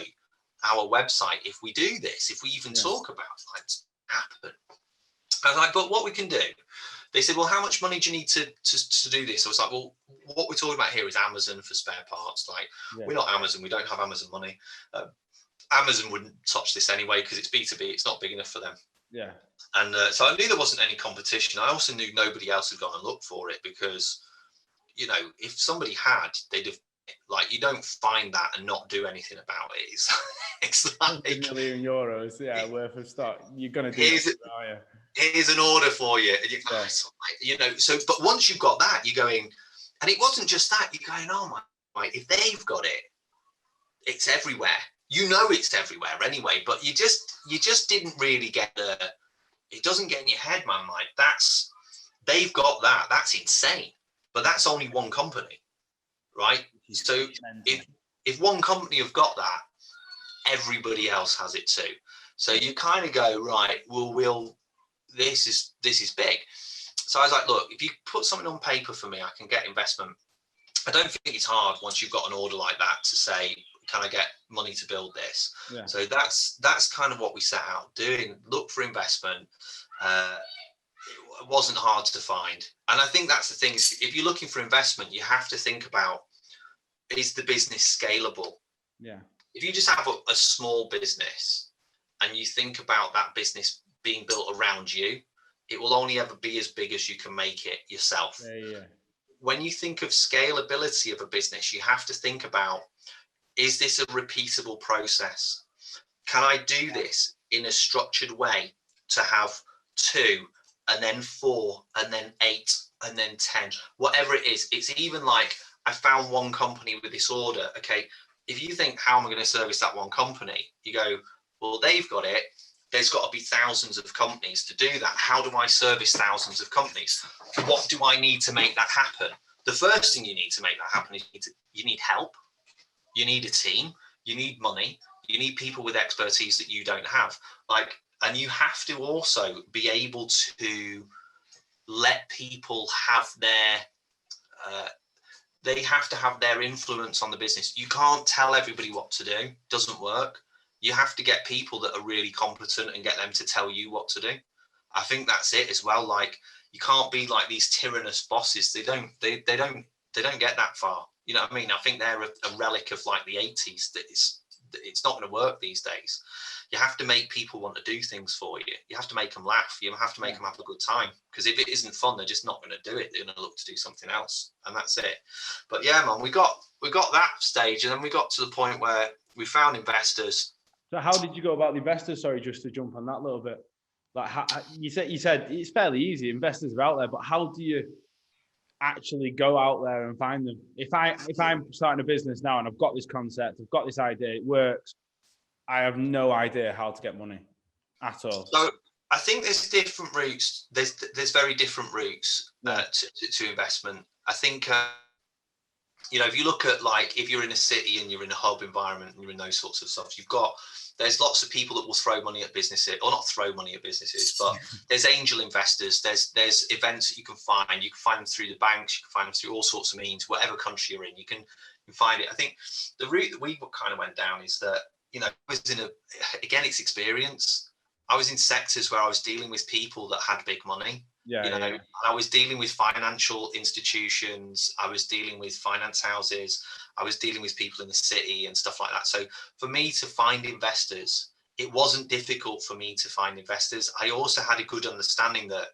our website if we do this, if we even talk about it. Like, it's happen. I was like, but what we can do? They said, well, how much money do you need to do this? I was like, well, what we're talking about here is Amazon for spare parts. Like, we're not Amazon. We don't have Amazon money. Amazon wouldn't touch this anyway because it's B2B. It's not big enough for them. Yeah. And so I knew there wasn't any competition. I also knew nobody else had gone and looked for it because, you know, if somebody had, they'd have, like, you don't find that and not do anything about it. It's like €1 million, worth of stock. You're going to do it, are you? Here's an order for you. And you know, so, but once you've got that, you're going, and it wasn't just that, you're going, oh my, if they've got it, it's everywhere. You know, it's everywhere anyway, but you just didn't really get it doesn't get in your head, man. Like, they've got that. That's insane. But that's only one company, right? So if one company have got that, everybody else has it too. So you kind of go, right, well, this is big. So I was like, look, if you put something on paper for me, I can get investment. I don't think it's hard once you've got an order like that to say, can I get money to build this? Yeah. So that's kind of what we set out doing. Look for investment. It wasn't hard to find. And I think that's the thing. If you're looking for investment, you have to think about, is the business scalable? Yeah. If you just have a small business and you think about that business being built around you, it will only ever be as big as you can make it yourself. Yeah. When you think of scalability of a business, you have to think about, is this a repeatable process? Can I do this in a structured way to have 2 and then 4 and then 8 and then 10, whatever it is? It's even like, I found one company with this order. Okay, if you think, how am I going to service that one company? You go, well, they've got it. There's got to be thousands of companies to do that. How do I service thousands of companies? What do I need to make that happen? The first thing you need to make that happen is you need help. You need a team. You need money. You need people with expertise that you don't have. Like, and you have to also be able to let people have they have to have their influence on the business. You can't tell everybody what to do. It doesn't work. You have to get people that are really competent and get them to tell you what to do. I think that's it as well. Like, you can't be like these tyrannous bosses. They don't get that far. You know what I mean? I think they're a relic of like the 80s. That it's not going to work these days. You have to make people want to do things for you. You have to make them laugh. You have to make them have a good time. Because if it isn't fun, they're just not going to do it. They're going to look to do something else, and that's it. But yeah, man, we got that stage, and then we got to the point where we found investors. So how did you go about the investors? Sorry, just to jump on that a little bit. Like, you said it's fairly easy. Investors are out there, but how do you actually go out there and find them? If I'm starting a business now and I've got this concept, I've got this idea, it works, I have no idea how to get money at all. So I think there's different routes. There's very different routes to investment. I think you know, if you look at, like, if you're in a city and you're in a hub environment and you're in those sorts of stuff, there's lots of people that will throw money at businesses, or not throw money at businesses, but there's angel investors. There's events that you can find. You can find them through the banks. You can find them through all sorts of means. Whatever country you're in, you can find it. I think the route that we kind of went down is that, you know, I was again, it's experience. I was in sectors where I was dealing with people that had big money. Yeah, you know, yeah. I was dealing with financial institutions, I was dealing with finance houses, I was dealing with people in the city and stuff like that. So for me to find investors, it wasn't difficult for me to find investors. I also had a good understanding that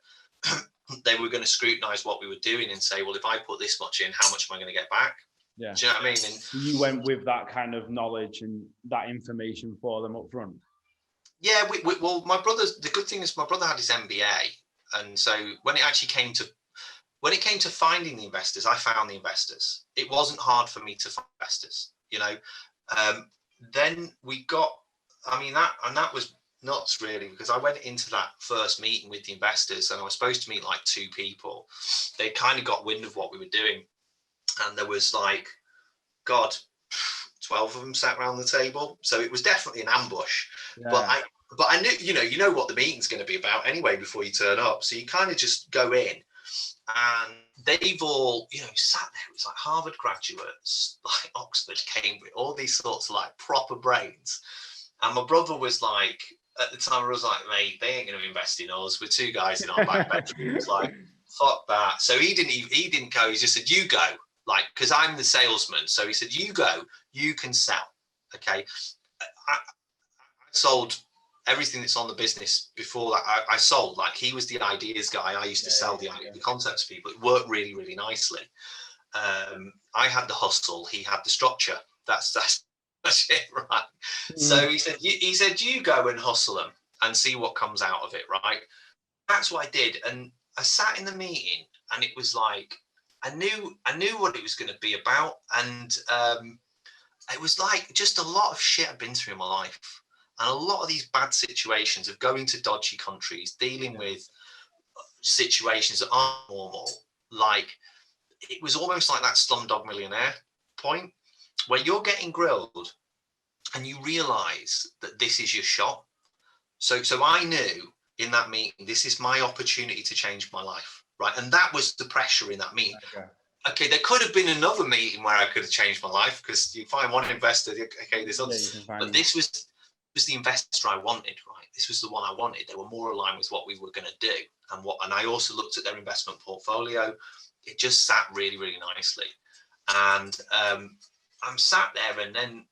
they were going to scrutinize what we were doing and say, well, if I put this much in, how much am I going to get back? Yeah. Do you know what I mean? And you went with that kind of knowledge and that information for them up front. Yeah, well, my brother's, the good thing is my brother had his MBA, and so when it came to finding the investors, I found the investors. It wasn't hard for me to find investors, you know. Then we got, I mean, that was nuts really, because I went into that first meeting with the investors and I was supposed to meet like 2 people. They kind of got wind of what we were doing, and there was like, God, 12 of them sat around the table. So it was definitely an ambush. Yeah. But I knew, you know what the meeting's going to be about anyway before you turn up. So you kind of just go in, and they've all, sat there. It was like Harvard graduates, like Oxford, Cambridge, all these sorts of like proper brains. And my brother was like, at the time, I was like, mate, they ain't going to invest in us. We're 2 guys in our back bedroom. He was like, fuck that. So he didn't go. He just said, you go. Like, because I'm the salesman. So he said, you go, you can sell. Okay. I sold everything that's on the business before that. I sold, like, he was the ideas guy. I used to sell the concepts to people. It worked really, really nicely. I had the hustle. He had the structure. That's it, right? So he said, you go and hustle them and see what comes out of it, right? That's what I did. And I sat in the meeting, and it was like, I knew what it was going to be about. And it was like just a lot of shit I've been through in my life. And a lot of these bad situations of going to dodgy countries, dealing with situations that aren't normal. Like, it was almost like that Slumdog Millionaire point where you're getting grilled and you realize that this is your shot. So I knew in that meeting, this is my opportunity to change my life. Right. And that was the pressure in that meeting. Okay, there could have been another meeting where I could have changed my life, because you find one investor, okay, there's others. But this was the investor I wanted, right? This was the one I wanted. They were more aligned with what we were going to do. And I also looked at their investment portfolio. It just sat really, really nicely. And I'm sat there, and then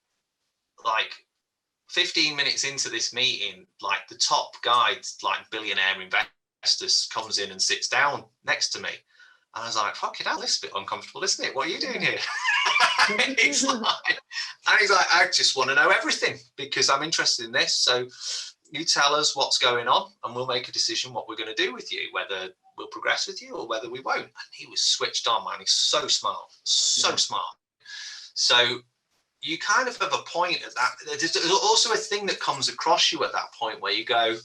like 15 minutes into this meeting, like the top guy, like billionaire investors, comes in and sits down next to me. And I was like, fuck it, this is a bit uncomfortable, isn't it? What are you doing here? He's like, I just want to know everything because I'm interested in this. So you tell us what's going on and we'll make a decision what we're going to do with you, whether we'll progress with you or whether we won't. And he was switched on, man. He's so smart, smart. So you kind of have a point at that. There's also a thing that comes across you at that point where you go,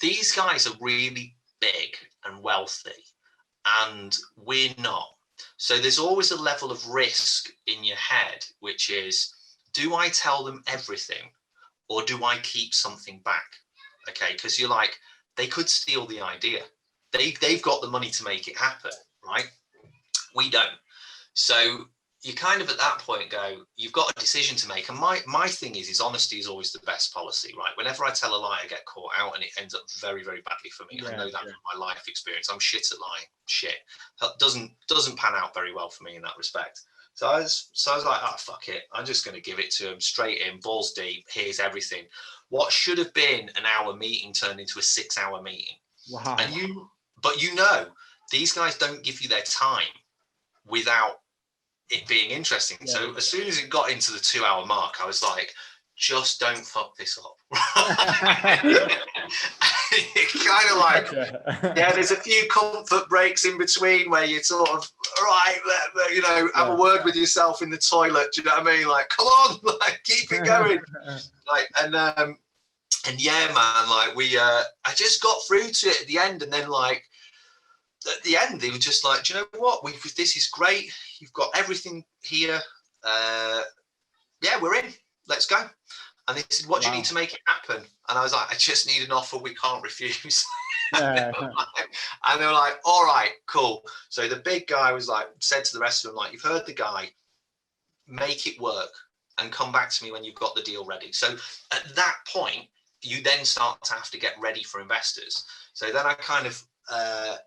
these guys are really big and wealthy, and we're not. So there's always a level of risk in your head, which is, do I tell them everything or do I keep something back? Okay, because you're like, they could steal the idea. They've got the money to make it happen, right? We don't. So you kind of at that point go, you've got a decision to make. And my thing is honesty is always the best policy, right? Whenever I tell a lie, I get caught out and it ends up very, very badly for me. I know that from my life experience. I'm shit at lying. Shit. That doesn't pan out very well for me in that respect. So I was like, oh, fuck it. I'm just going to give it to him straight in, balls deep. Here's everything. What should have been an hour meeting turned into a 6-hour meeting. Wow. But these guys don't give you their time without it being interesting. So as soon as it got into the 2-hour mark, I was like, just don't fuck this up. Kind of like, there's a few comfort breaks in between where you sort of, have a word with yourself in the toilet. Do you know what I mean? Like, come on, like, keep it going. Like, and yeah, man, like I just got through to it at the end. And then like, at the end, they were just like, do you know what? This is great. You've got everything here. We're in. Let's go. And they said, what do you need to make it happen? And I was like, I just need an offer we can't refuse. And they were like, all right, cool. So the big guy was like, said to the rest of them, like, you've heard the guy, make it work and come back to me when you've got the deal ready. So at that point, you then start to have to get ready for investors. So then I kind of I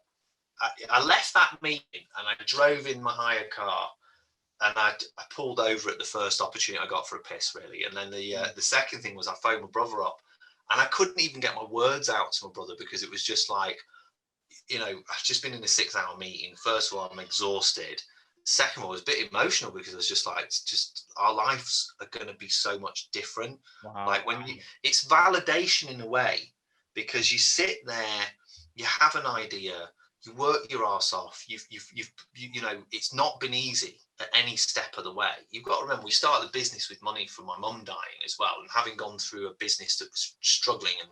left that meeting and I drove in my hire car, and I pulled over at the first opportunity I got for a piss, really. And then the second thing was I phoned my brother up, and I couldn't even get my words out to my brother because it was just like, I've just been in a 6-hour meeting. First of all, I'm exhausted. Second of all, I was a bit emotional because I was just like, our lives are going to be so much different. Wow. Like it's validation in a way, because you sit there, you have an idea, you work your ass off. It's not been easy at any step of the way. You've got to remember, we started the business with money from my mum dying as well, and having gone through a business that was struggling and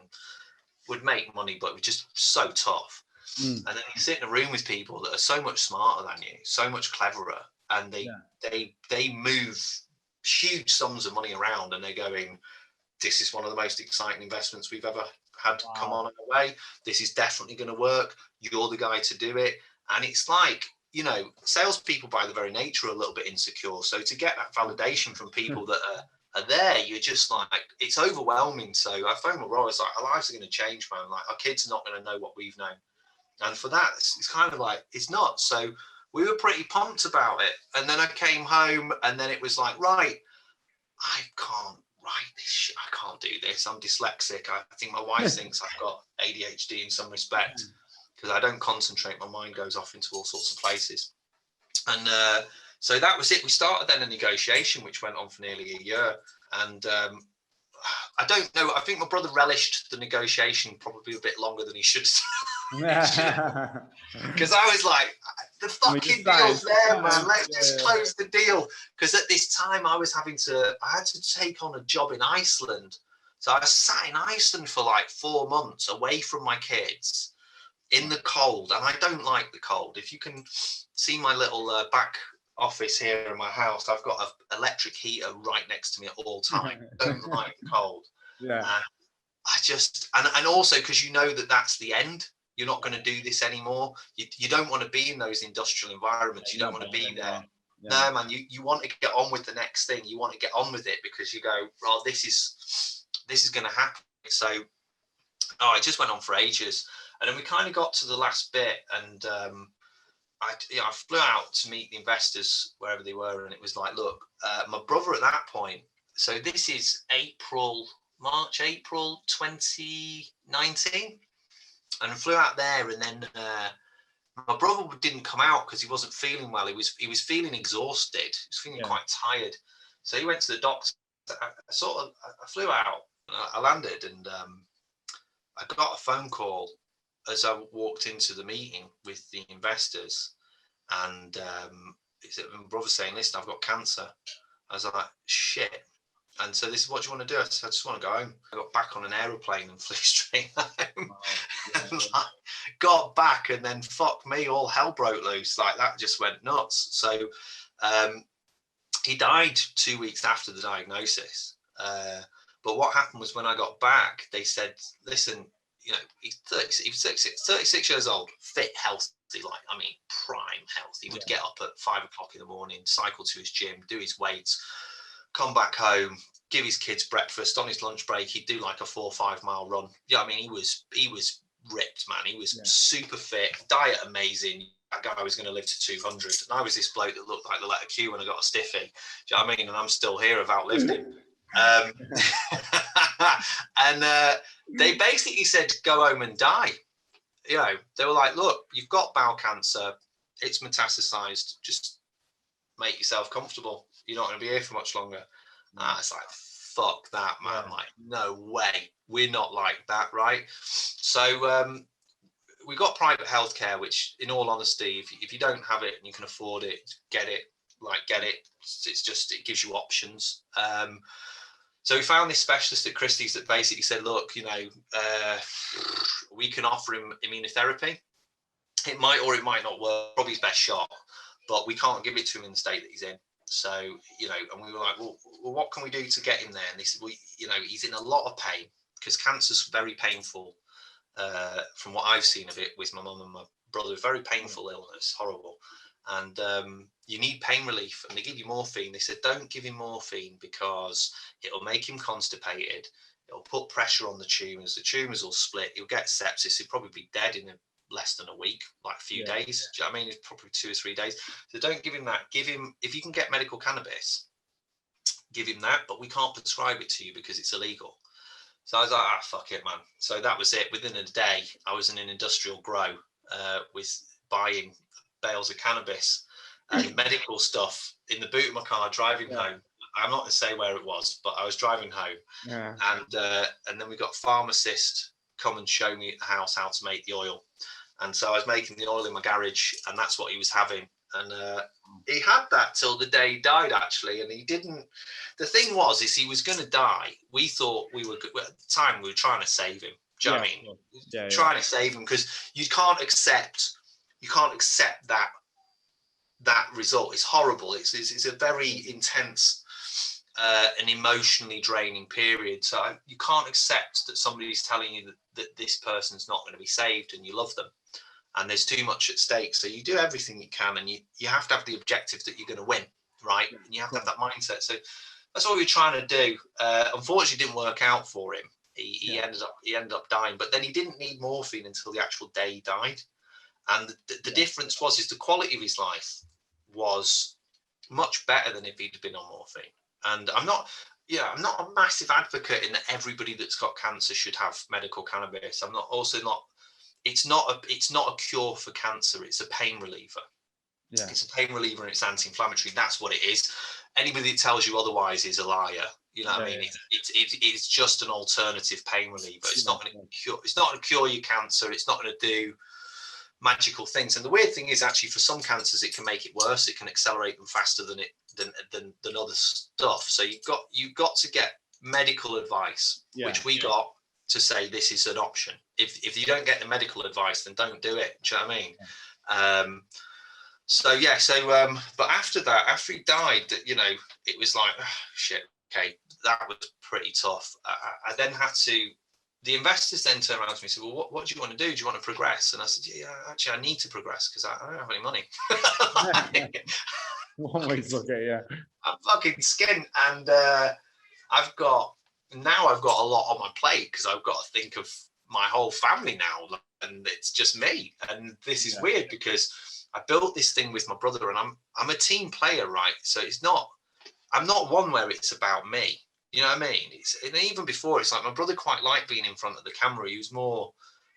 would make money, but it was just so tough. And then you sit in a room with people that are so much smarter than you, so much cleverer, and they move huge sums of money around, and they're going, this is one of the most exciting investments we've ever had come on our way. This is definitely going to work. You're the guy to do it. And it's like, salespeople by the very nature are a little bit insecure. So to get that validation from people that are there, you're just like, it's overwhelming. So I phoned my brother, I was like, our lives are going to change, man. Like, our kids are not going to know what we've known. And for that, it's kind of like, it's not. So we were pretty pumped about it. And then I came home, and then it was like, right, I can't write this shit. I can't do this. I'm dyslexic. I think my wife thinks I've got ADHD in some respect, because I don't concentrate. My mind goes off into all sorts of places. And so that was it. We started then a negotiation, which went on for nearly a year. And I don't know. I think my brother relished the negotiation probably a bit longer than he should have. Because I was like, the fucking deal's there, man. Let's just close the deal. Because at this time I had to take on a job in Iceland. So I sat in Iceland for like 4 months away from my kids in the cold. And I don't like the cold. If you can see my little back office here in my house, I've got an electric heater right next to me at all time. Don't like the cold. And I just, and also because that's the end. You're not going to do this anymore. You don't want to be in those industrial environments. You don't want to be there. No, man, you want to get on with the next thing. You want to get on with it because you go, well, this is going to happen. So, it just went on for ages. And then we kind of got to the last bit, and I flew out to meet the investors wherever they were. And it was like, look, my brother at that point, so this is March, April 2019. And I flew out there, and then my brother didn't come out because he wasn't feeling well. He was feeling exhausted. He was feeling quite tired. So he went to the doctor. I flew out. I landed, and I got a phone call as I walked into the meeting with the investors, and my brother saying, "Listen, I've got cancer." I was like, "Shit." And so this is what you want to do? I said, I just want to go home. I got back on an aeroplane and flew straight home. And got back, and then fuck me, all hell broke loose. Like that just went nuts. So he died 2 weeks after the diagnosis. But what happened was when I got back, they said, listen, he's 36 years old, fit, healthy, prime health. He would get up at 5 o'clock in the morning, cycle to his gym, do his weights, come back home, give his kids breakfast. On his lunch break, he'd do like a 4 or 5 mile run. He was ripped, man. He was super fit, diet amazing. That guy was going to live to 200. And I was this bloke that looked like the letter Q when I got a stiffy. Do you know what I mean? And I'm still here. I've outlived him. And they basically said, go home and die. They were like, look, you've got bowel cancer. It's metastasized. Just make yourself comfortable. You're not going to be here for much longer. It's like, fuck that, man. Like, no way. We're not like that, right? So we got private healthcare, which, in all honesty, if you don't have it and you can afford it, get it. It's just, it gives you options. So we found this specialist at Christie's that basically said, look, we can offer him immunotherapy. It might or it might not work, probably his best shot, but we can't give it to him in the state that he's in. So, and we were like, well, what can we do to get him there? And they said, he's in a lot of pain because cancer's very painful. From what I've seen of it with my mum and my brother, very painful illness, horrible. And you need pain relief, and they give you morphine. They said, don't give him morphine because it'll make him constipated. It'll put pressure on the tumours. The tumours will split. He'll get sepsis. He'll probably be dead in less than a week, like a few days. Do you know what I mean? It's probably 2 or 3 days. So don't give him that. Give him, if you can get medical cannabis, give him that, but we can't prescribe it to you because it's illegal. So I was like, fuck it, man. So that was it. Within a day, I was in an industrial grow with buying bales of cannabis and medical stuff in the boot of my car, driving home. I'm not going to say where it was, but I was driving home. Yeah. And then we got a pharmacist come and show me at the house how to make the oil. And so I was making the oil in my garage, and that's what he was having. And he had that till the day he died, actually. And he didn't. The thing was, is he was going to die. We thought we were, at the time, we were trying to save him. Do you know what I mean? Yeah, trying to save him, because you can't accept that result. It's horrible. It's a very intense and emotionally draining period. So you can't accept that somebody's telling you that this person's not going to be saved and you love them. And there's too much at stake. So you do everything you can, and you have to have the objective that you're going to win, right? And you have to have that mindset. So that's what we were trying to do. Unfortunately, it didn't work out for him. He ended up dying. But then he didn't need morphine until the actual day he died. And the difference is the quality of his life was much better than if he'd been on morphine. And I'm not a massive advocate in that everybody that's got cancer should have medical cannabis. It's not a cure for cancer. It's a pain reliever. Yeah. It's a pain reliever and it's anti-inflammatory. That's what it is. Anybody that tells you otherwise is a liar. You know what I mean? It's just an alternative pain reliever. It's not going to cure. It's not going to cure your cancer. It's not going to do magical things. And the weird thing is, actually, for some cancers, it can make it worse. It can accelerate them faster than other stuff. So you've got to get medical advice, which we got, to say this is an option. If you don't get the medical advice, then don't do it. Do you know what I mean? But after that, after he died, it was like, oh, shit, okay, that was pretty tough. I then had to, the investors then turned around to me and said, well, what do you want to do? Do you want to progress? And I said, yeah, actually, I need to progress because I don't have any money. One way to look at it, yeah. I'm fucking skint, and I've got a lot on my plate because I've got to think of my whole family now, and it's just me. And this is weird because I built this thing with my brother, and I'm a team player, right? So I'm not one where it's about me. You know what I mean? And even before, it's like my brother quite liked being in front of the camera. He was more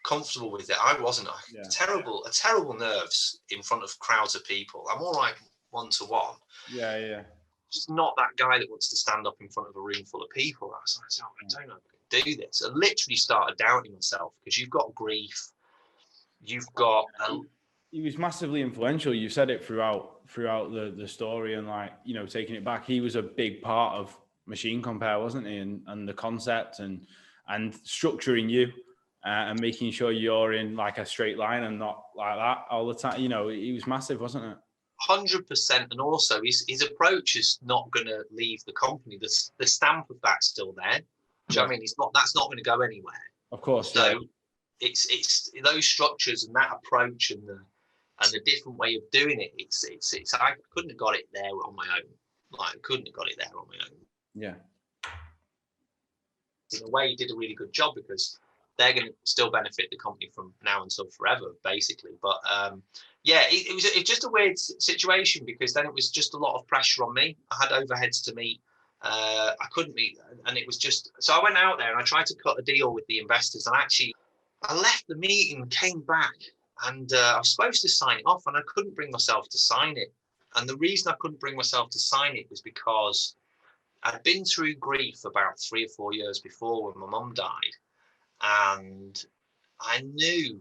comfortable with it. I wasn't. Terrible nerves in front of crowds of people. I'm all right one-to-one. Yeah. Just not that guy that wants to stand up in front of a room full of people. I was like, I don't know if I can do this. I literally started doubting myself because you've got grief. You've got... He was massively influential. You said it throughout the story, and taking it back, he was a big part of MachineCompare, wasn't he? And the concept and structuring you and making sure you're in like a straight line and not like that all the time. He was massive, wasn't it? 100%. And also his approach is not going to leave the company. The stamp of that's still there. Do you know what I mean? That's not going to go anywhere. Of course. So it's those structures and that approach and the different way of doing it. It's I couldn't have got it there on my own. Like I couldn't have got it there on my own. Yeah. In a way, he did a really good job because they're going to still benefit the company from now until forever, basically. But it was just a weird situation because then it was just a lot of pressure on me. I had overheads to meet. I couldn't meet, and it was just, so I went out there and I tried to cut a deal with the investors, and actually I left the meeting, came back, and I was supposed to sign it off, and I couldn't bring myself to sign it. And the reason I couldn't bring myself to sign it was because I'd been through grief about 3 or 4 years before when my mum died. And I knew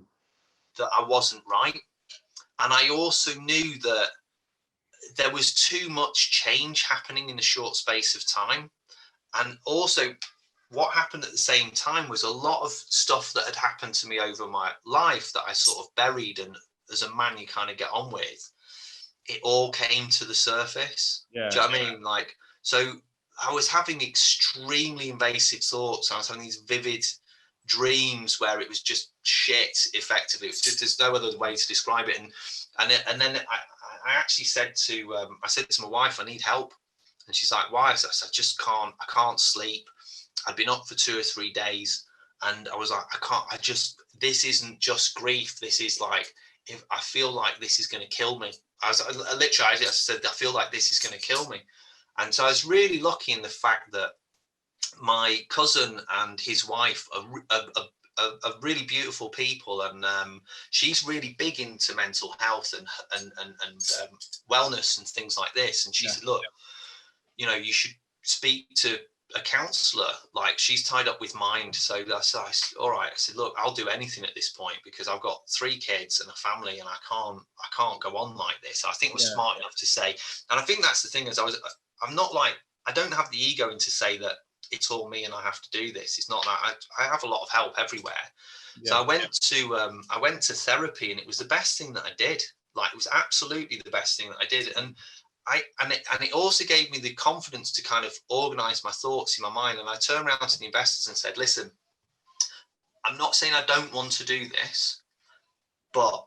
that I wasn't right. And I also knew that there was too much change happening in a short space of time. And also what happened at the same time was a lot of stuff that had happened to me over my life that I sort of buried. And as a man, you kind of get on with. It all came to the surface. Yeah. Do you know what I mean? Like, so I was having extremely invasive thoughts. I was having these vivid dreams where it was just shit, effectively. It was just, there's no other way to describe it. And then I actually said to my wife, I need help. And she's like, why? I said, I can't sleep. I'd been up for 2 or 3 days. And I was like, this isn't just grief. This is like, if I feel like this is going to kill me. I said, I feel like this is going to kill me. And so I was really lucky in the fact that my cousin and his wife are really beautiful people, and she's really big into mental health and wellness and things like this. And she said, look, you know, you should speak to a counselor. Like, she's tied up with Mind. So I said, all right. I said, look, I'll do anything at this point, because I've got 3 kids and a family, and I can't go on like this. I think we're smart enough to say, and I think that's the thing, is I'm not like, I don't have the ego to say that it's all me and I have to do this. It's not that. I have a lot of help everywhere. So I went to therapy, and it was the best thing that I did. Like, it was absolutely the best thing that I did. And it also gave me the confidence to kind of organize my thoughts in my mind. And I turned around to the investors and said, listen, I'm not saying I don't want to do this, but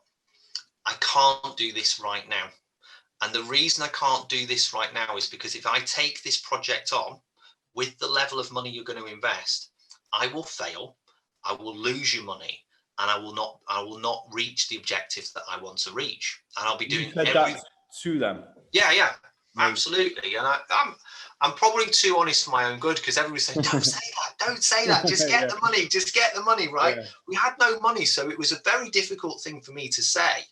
I can't do this right now. And the reason I can't do this right now is because if I take this project on with the level of money you're going to invest, I will fail, I will lose you money, and I will not reach the objectives that I want to reach. And I'll be doing that to them. Yeah, absolutely. And I'm probably too honest for my own good, because everybody said, don't say that, just get the money, right? Yeah. We had no money, so it was a very difficult thing for me to say.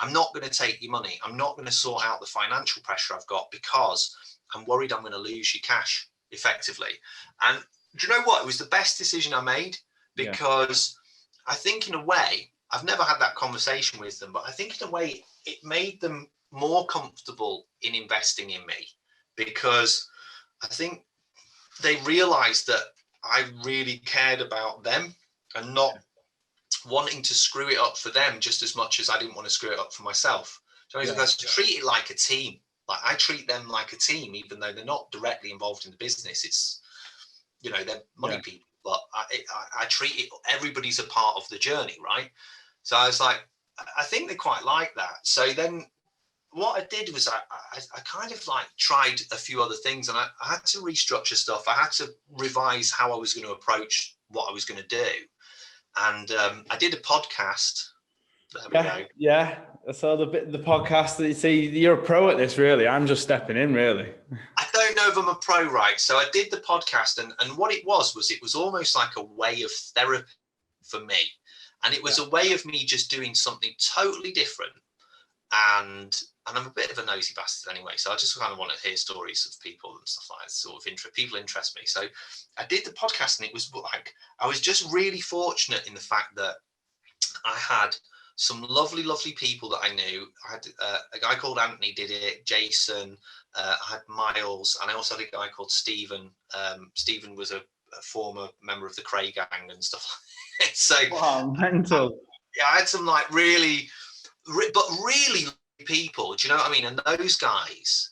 I'm not going to take your money. I'm not going to sort out the financial pressure I've got, because I'm worried I'm going to lose your cash, effectively. And do you know what? It was the best decision I made, because I think, in a way, I've never had that conversation with them, but I think in a way it made them more comfortable in investing in me, because I think they realized that I really cared about them and not wanting to screw it up for them just as much as I didn't want to screw it up for myself. So I treat it like a team. Like, I treat them like a team, even though they're not directly involved in the business. It's, you know, they're money people, but I treat it, everybody's a part of the journey, right? So I was like, I think they quite like that. So then what I did was I kind of like tried a few other things, and I had to restructure stuff. I had to revise how I was going to approach what I was going to do. And I did a podcast. Yeah. I saw the podcast that you see. You're a pro at this, really. I'm just stepping in, really. I don't know if I'm a pro, right? So I did the podcast, and what it was almost like a way of therapy for me. And it was a way of me just doing something totally different. And I'm a bit of a nosy bastard anyway, so I just kind of want to hear stories of people and stuff like that. Sort of people interest me. So I did the podcast, and it was like, I was just really fortunate in the fact that I had some lovely people that I knew. I had a guy called Anthony did it, Jason, I had Miles, and I also had a guy called Stephen. Stephen was a former member of the Cray gang and stuff like that. So wow, mental. I had some like really people, do you know what I mean? And those guys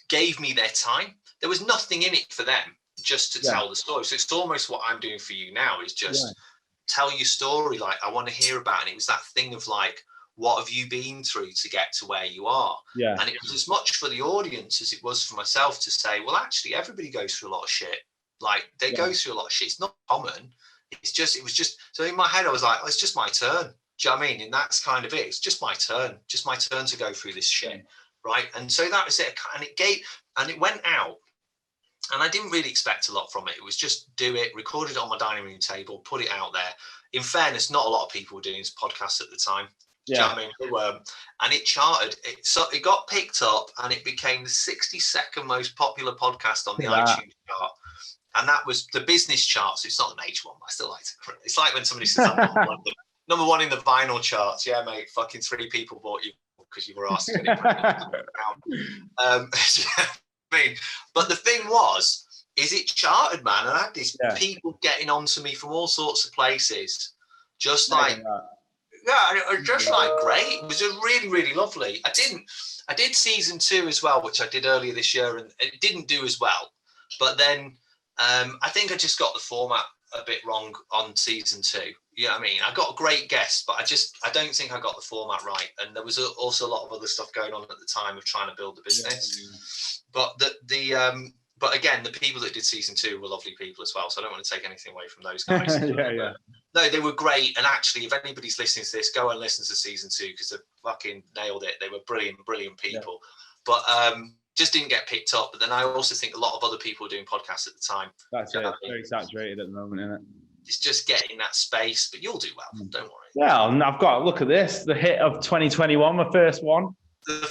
gave me their time. There was nothing in it for them, just to tell the story. So it's almost what I'm doing for you now, is just tell your story. Like, I want to hear about it. And it was that thing of like, what have you been through to get to where you are? Yeah. And it was as much for the audience as it was for myself to say, well, actually, everybody goes through a lot of shit. Like, they go through a lot of shit. It's not common. It was just, so in my head, I was like, oh, it's just my turn. Do you know what I mean? And that's kind of it. It's just my turn to go through this shit. Right. And so that was it. And it went out. And I didn't really expect a lot from it. It was just do it, record it on my dining room table, put it out there. In fairness, not a lot of people were doing podcasts at the time. Yeah. Do you know what I mean? They were, and it charted. It got picked up, and it became the 62nd most popular podcast on the iTunes chart. And that was the business chart. So it's not the major one, but I still like to. It's like when somebody says, I'm number one in the vinyl charts. Yeah, mate, fucking 3 people bought you because you were asked to get it. But the thing is it charted, man. And I had these people getting on to me from all sorts of places. Just like, just like great. It was just really, really lovely. I did season 2 as well, which I did earlier this year, and it didn't do as well. But then I think I just got the format a bit wrong on season 2. You know what I mean? I got a great guest, but I don't think I got the format right. And there was also a lot of other stuff going on at the time of trying to build the business. But But again, the people that did season 2 were lovely people as well. So I don't want to take anything away from those guys. Yeah. No, they were great. And actually, if anybody's listening to this, go and listen to season 2 because they fucking nailed it. They were brilliant people. But just didn't get picked up. But then I also think a lot of other people were doing podcasts at the time. That's it. It's very saturated at the moment, isn't it? It's just getting that space, but you'll do well. Don't worry. Well, I've got, look at this, the hit of 2021, my first one. Is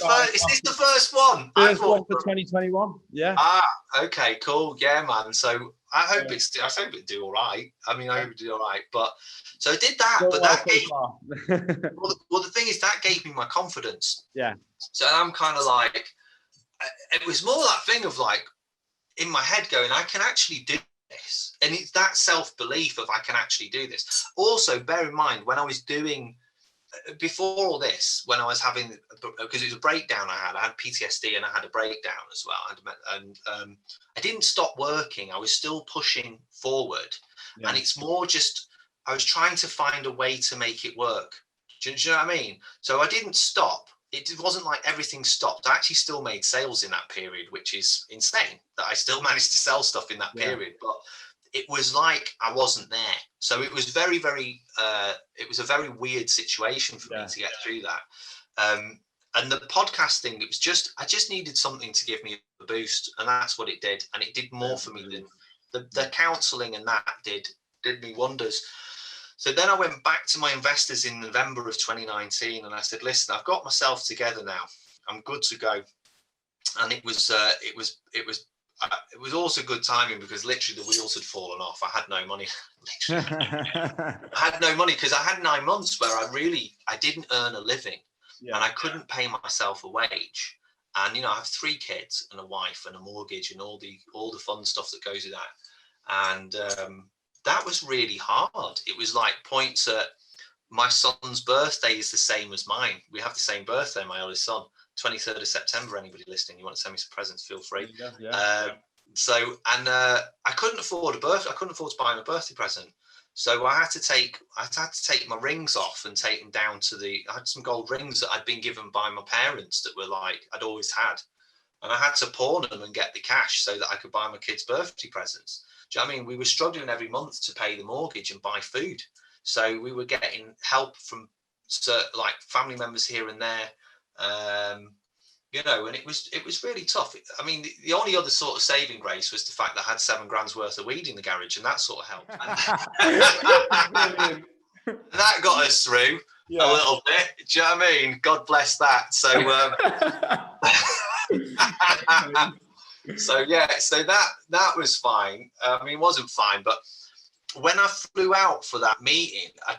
this the first one? First one for 2021. Yeah. Okay, cool. Yeah, man. So I hope it do all right. I mean, I hope it do all right. But so I did that. But that gave well, the thing is that gave me my confidence. Yeah. So I'm kind of like, it was more that thing of like in my head going, I can actually do this, and it's that self-belief of I can actually do this. Also, bear in mind when I was doing. Before all this, when I was having, because it was a breakdown I had PTSD and I had a breakdown as well. And I didn't stop working. I was still pushing forward. Yeah. And it's more just, I was trying to find a way to make it work. Do you know what I mean? So I didn't stop. It wasn't like everything stopped. I actually still made sales in that period, which is insane that I still managed to sell stuff in that period. But it was like I wasn't there. So it was very, very, it was a very weird situation for me to get through that. And the podcasting, it was just, I just needed something to give me a boost. And that's what it did. And it did more for me than the counseling, and that did me wonders. So then I went back to my investors in November of 2019 and I said, listen, I've got myself together now. I'm good to go. And it was also good timing because literally the wheels had fallen off. I had no money. I had no money because I had 9 months where I didn't earn a living and I couldn't pay myself a wage. And, you know, I have 3 kids and a wife and a mortgage and all the fun stuff that goes with that. And that was really hard. It was like points at my son's birthday is the same as mine. We have the same birthday, my oldest son. 23rd of September, anybody listening, you want to send me some presents, feel free. I couldn't afford a birthday. I couldn't afford to buy him a birthday present. So I had to take my rings off and take them down to I had some gold rings that I'd been given by my parents that were like, I'd always had. And I had to pawn them and get the cash so that I could buy my kids' birthday presents. Do you know what I mean? We were struggling every month to pay the mortgage and buy food. So we were getting help from like family members here and there. You know, and it was really tough. I mean, the only other sort of saving grace was the fact that I had £7,000 worth of weed in the garage, and that sort of helped. That got us through a little bit. Do you know what I mean? God bless that. So, so that was fine. I mean, it wasn't fine, but when I flew out for that meeting, I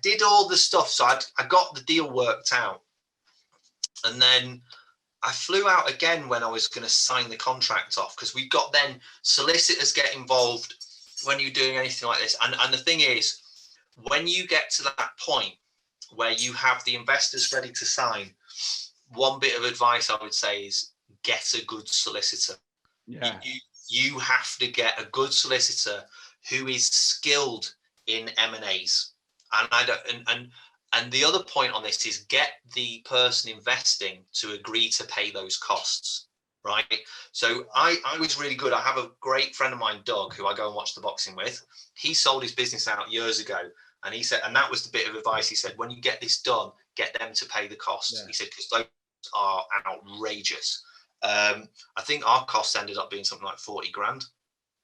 did all the stuff. So I got the deal worked out. And then I flew out again when I was going to sign the contract off, because we've got then solicitors get involved when you're doing anything like this. And the thing is, when you get to that point where you have the investors ready to sign, one bit of advice I would say is get a good solicitor. Yeah. You have to get a good solicitor who is skilled in M&As. And the other point on this is get the person investing to agree to pay those costs, right? So I was really good. I have a great friend of mine, Doug, who I go and watch the boxing with. He sold his business out years ago. And he said, and that was the bit of advice. He said, when you get this done, get them to pay the costs. Yeah. He said, because those are outrageous. I think our costs ended up being something like 40 grand.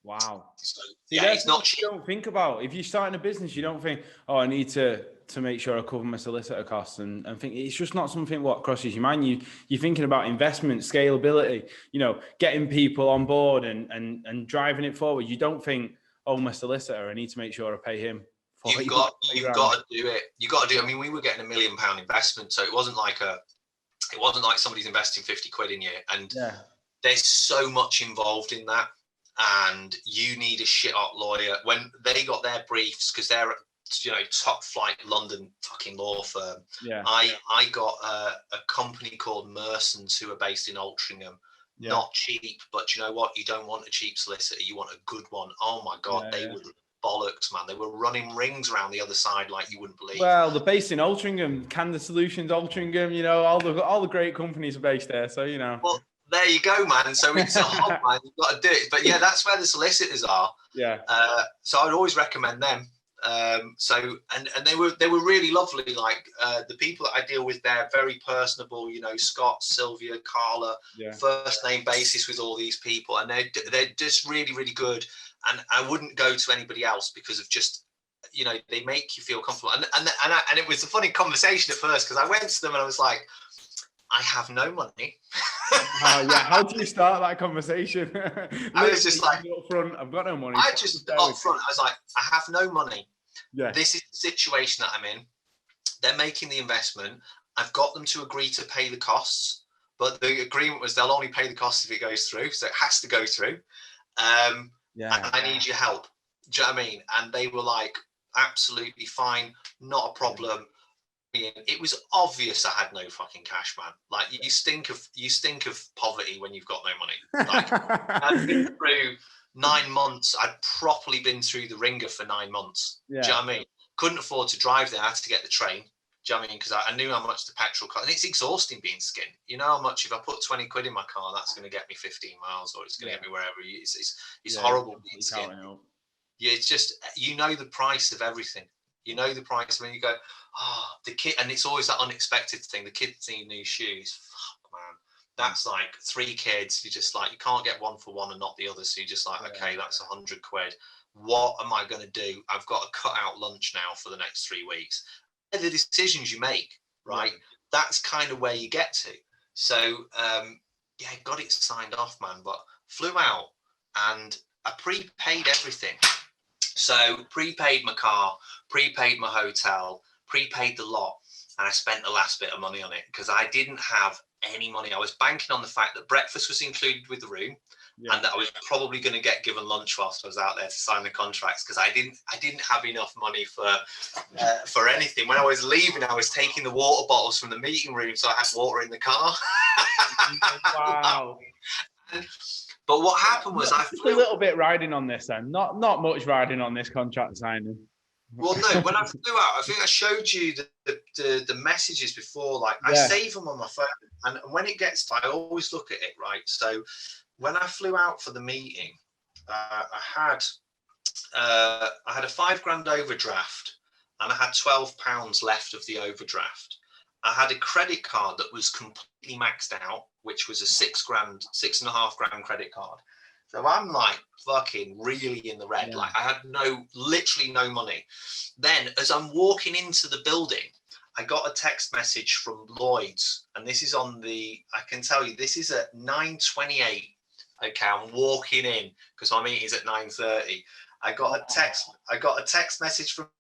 Wow. So, see, it's not cheap. You don't think about, if you're starting a business, you don't think, oh, I need to make sure I cover my solicitor costs and think it's just not something what crosses your mind. You're thinking about investment, scalability, you know, getting people on board and driving it forward. You don't think, oh, my solicitor, I need to make sure I pay him. You've got to do it. You got to do. I mean, we were getting £1 million investment, so it wasn't like somebody's investing 50 quid in you. And there's so much involved in that. And you need a shit hot lawyer. When they got their briefs, because they're, you know, top flight London fucking law firm. Yeah. I got a company called Mersons who are based in Altrincham. Yeah. Not cheap, but you know what? You don't want a cheap solicitor. You want a good one. Oh my God, they were bollocks, man. They were running rings around the other side like you wouldn't believe. Well, they're based in Altrincham, Canada Solutions, Altrincham. You know, all the great companies are based there. So you know. There you go, man. So it's a hobby, man. You've got to do it. But yeah, that's where the solicitors are. Yeah. So I'd always recommend them. So they were really lovely. Like the people that I deal with, they're very personable. You know, Scott, Sylvia, Carla, first name basis with all these people, and they're just really, really good. And I wouldn't go to anybody else because of just, you know, they make you feel comfortable. And it was a funny conversation at first because I went to them and I was like, I have no money. How do you start that conversation? I was just like, up front, I've got no money. I just up front, I was like, I have no money. Yeah. This is the situation that I'm in. They're making the investment. I've got them to agree to pay the costs, but the agreement was they'll only pay the costs if it goes through. So it has to go through. And I need your help. Do you know what I mean? And they were like, absolutely fine, not a problem. It was obvious I had no fucking cash, man. Like you stink of poverty when you've got no money. Like I've been through 9 months. I'd properly been through the ringer for 9 months. Yeah. Do you know what I mean? Couldn't afford to drive there. I had to get the train. Do you know what I mean? Because I knew how much the petrol cost. And it's exhausting being skinned. You know how much if I put 20 quid in my car, that's going to get me 15 miles or it's going to get me wherever. It's horrible being skinned. Yeah, it's just, you know the price of everything. You know the price when you go, the kid, and it's always that unexpected thing. The kids need new shoes. Fuck, man. That's like 3 kids. You just like, you can't get one for one and not the other. So you're just like, okay, that's 100 quid. What am I going to do? I've got to cut out lunch now for the next 3 weeks. And the decisions you make, right? That's kind of where you get to. So, got it signed off, man. But flew out and I prepaid everything. So prepaid my car, prepaid my hotel, prepaid the lot, and I spent the last bit of money on it because I didn't have any money. I was banking on the fact that breakfast was included with the room, and that I was probably going to get given lunch whilst I was out there to sign the contracts because I didn't have enough money for anything. When I was leaving, I was taking the water bottles from the meeting room, so I had water in the car. Wow. But what happened was just a little bit riding on this then, not much riding on this contract signing. Well, no, when I flew out, I think I showed you the messages before. Like I save them on my phone, and when it gets, I always look at it, right? So when I flew out for the meeting, I had a £5,000 overdraft, and I had £12 left of the overdraft. I had a credit card that was completely maxed out, which was a £6.5 credit card. So I'm like fucking really in the red. Like I had literally no money. Then as I'm walking into the building, I got a text message from Lloyd's, and this is I can tell you, this is at 9:28. Okay, I'm walking in because my meeting is at 9:30. I got a text message from,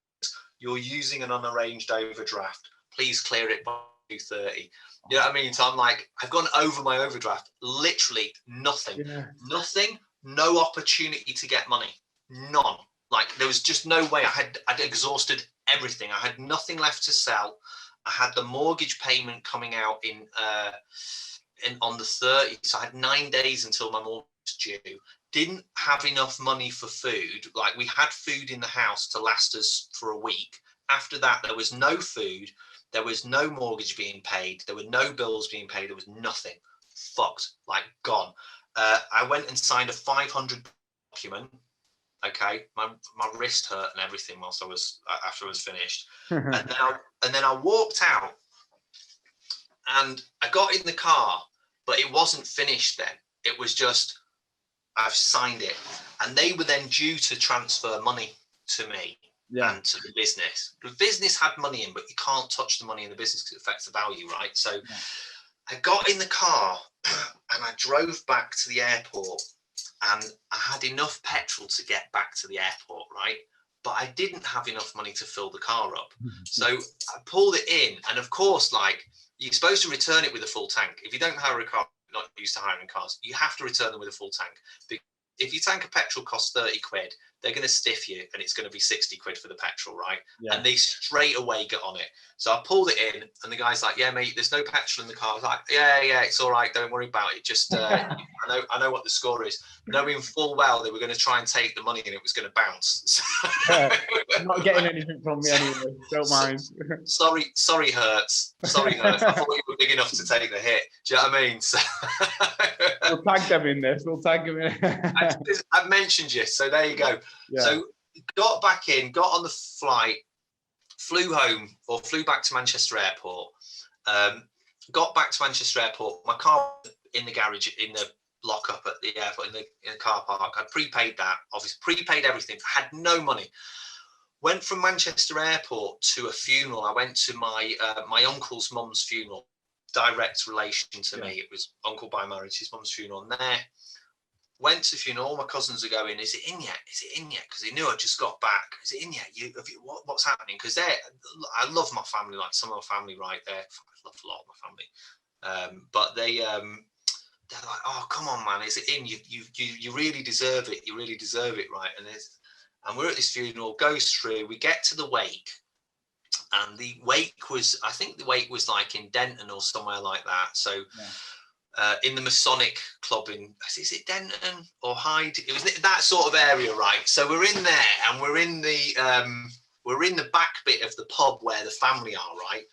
you're using an unarranged overdraft. Please clear it by 2:30. You know what I mean? So I'm like, I've gone over my overdraft. Literally nothing. Nothing. No opportunity to get money. None. Like there was just no way. I'd exhausted everything. I had nothing left to sell. I had the mortgage payment coming out on the 30th. So I had 9 days until my mortgage was due. Didn't have enough money for food. Like we had food in the house to last us for a week. After that, there was no food. There was no mortgage being paid. There were no bills being paid. There was nothing. Fucked. Like gone. I went and signed a 500 document. Okay, my wrist hurt and everything after I was finished. and then I walked out, and I got in the car, but it wasn't finished then. It was just, I've signed it, and they were then due to transfer money to me. And to the business. The business had money in, but you can't touch the money in the business because it affects the value, right? So I got in the car and I drove back to the airport, and I had enough petrol to get back to the airport, right? But I didn't have enough money to fill the car up. So I pulled it in, and of course, like you're supposed to return it with a full tank. If you don't hire a car, you're not used to hiring cars, you have to return them with a full tank. If your tank of petrol costs 30 quid, they're going to stiff you and it's going to be 60 quid for the petrol, right? Yeah. And they straight away get on it. So I pulled it in and the guy's like, yeah, mate, there's no petrol in the car. I was like, yeah, it's all right. Don't worry about it. Just, I know what the score is. Knowing full well they were going to try and take the money and it was going to bounce. I'm not getting anything from me anyway. Don't mind. Sorry, Hertz. I thought you were big enough to take the hit. Do you know what I mean? So we'll tag them in this. We'll tag them in. I've mentioned you, so there you go. Yeah. So got back in, got on the flight, flew back to Manchester Airport. Got back to Manchester Airport. My car in the garage, in the lockup at the airport, in the car park. I prepaid that, obviously prepaid everything. Had no money. Went from Manchester Airport to a funeral. I went to my uncle's mum's funeral. Direct relation to me. It was uncle by marriage, his mum's funeral. And there, went to the funeral. All my cousins are going, is it in yet? Is it in yet? Because they knew I just got back. Is it in yet? What's happening? Because I love my family, like some of my family right there. I love a lot of my family. But they're like, oh, come on, man, is it in? You really deserve it. You really deserve it, right? And we're at this funeral, goes through, we get to the wake. And the wake was, I think the wake was like in Denton or somewhere like that. So in the Masonic Club is it Denton or Hyde? It was that sort of area, right? So we're in there and we're in the back bit of the pub where the family are, right?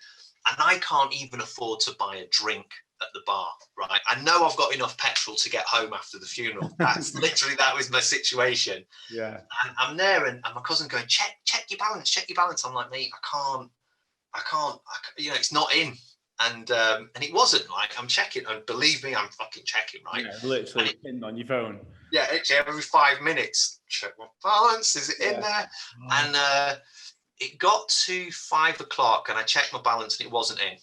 And I can't even afford to buy a drink at the bar, right? I know I've got enough petrol to get home after the funeral. That's literally, that was my situation. Yeah. And I'm there and my cousin going, check your balance. I'm like, mate, I can't, it's not in. And it wasn't, like, I'm checking, and believe me, I'm fucking checking, right? Yeah, literally pinned on your phone. Yeah, literally every 5 minutes, check my balance, is it in there? And it got to 5 o'clock and I checked my balance and it wasn't in.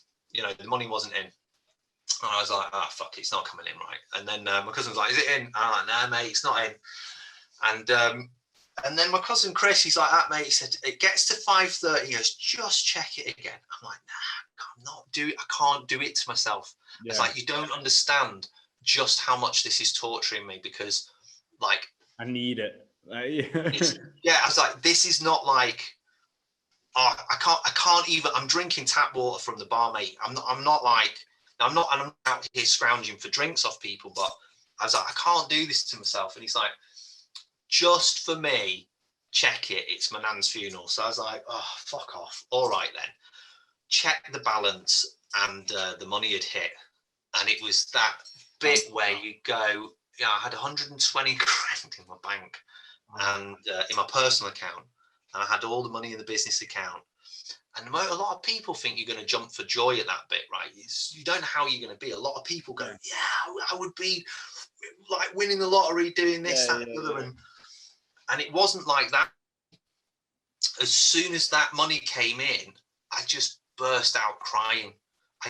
The money wasn't in. And I was like, oh, fuck it, it's not coming in, right? And then my cousin was like, is it in? And I'm like, no, mate, it's not in. And then my cousin Chris, he's like, that, mate, he said, it gets to 5:30, he goes, just check it again. I'm like, nah, I can't do it to myself. Yeah. It's like, you don't understand just how much this is torturing me, because, like, I need it. I was like, this is not like, oh, I can't even, I'm drinking tap water from the bar, mate. I'm not out here scrounging for drinks off people, but I was like, I can't do this to myself. And he's like, just for me, check it. It's my nan's funeral. So I was like, oh, fuck off. All right, then. Check the balance, and the money had hit. And it was that bit where you go, I had 120 grand in my bank and in my personal account. And I had all the money in the business account. And a lot of people think you're going to jump for joy at that bit, right? You don't know how you're going to be. A lot of people go, yeah, I would be like winning the lottery, doing this, that, and the other. And it wasn't like that. As soon as that money came in, I just burst out crying. I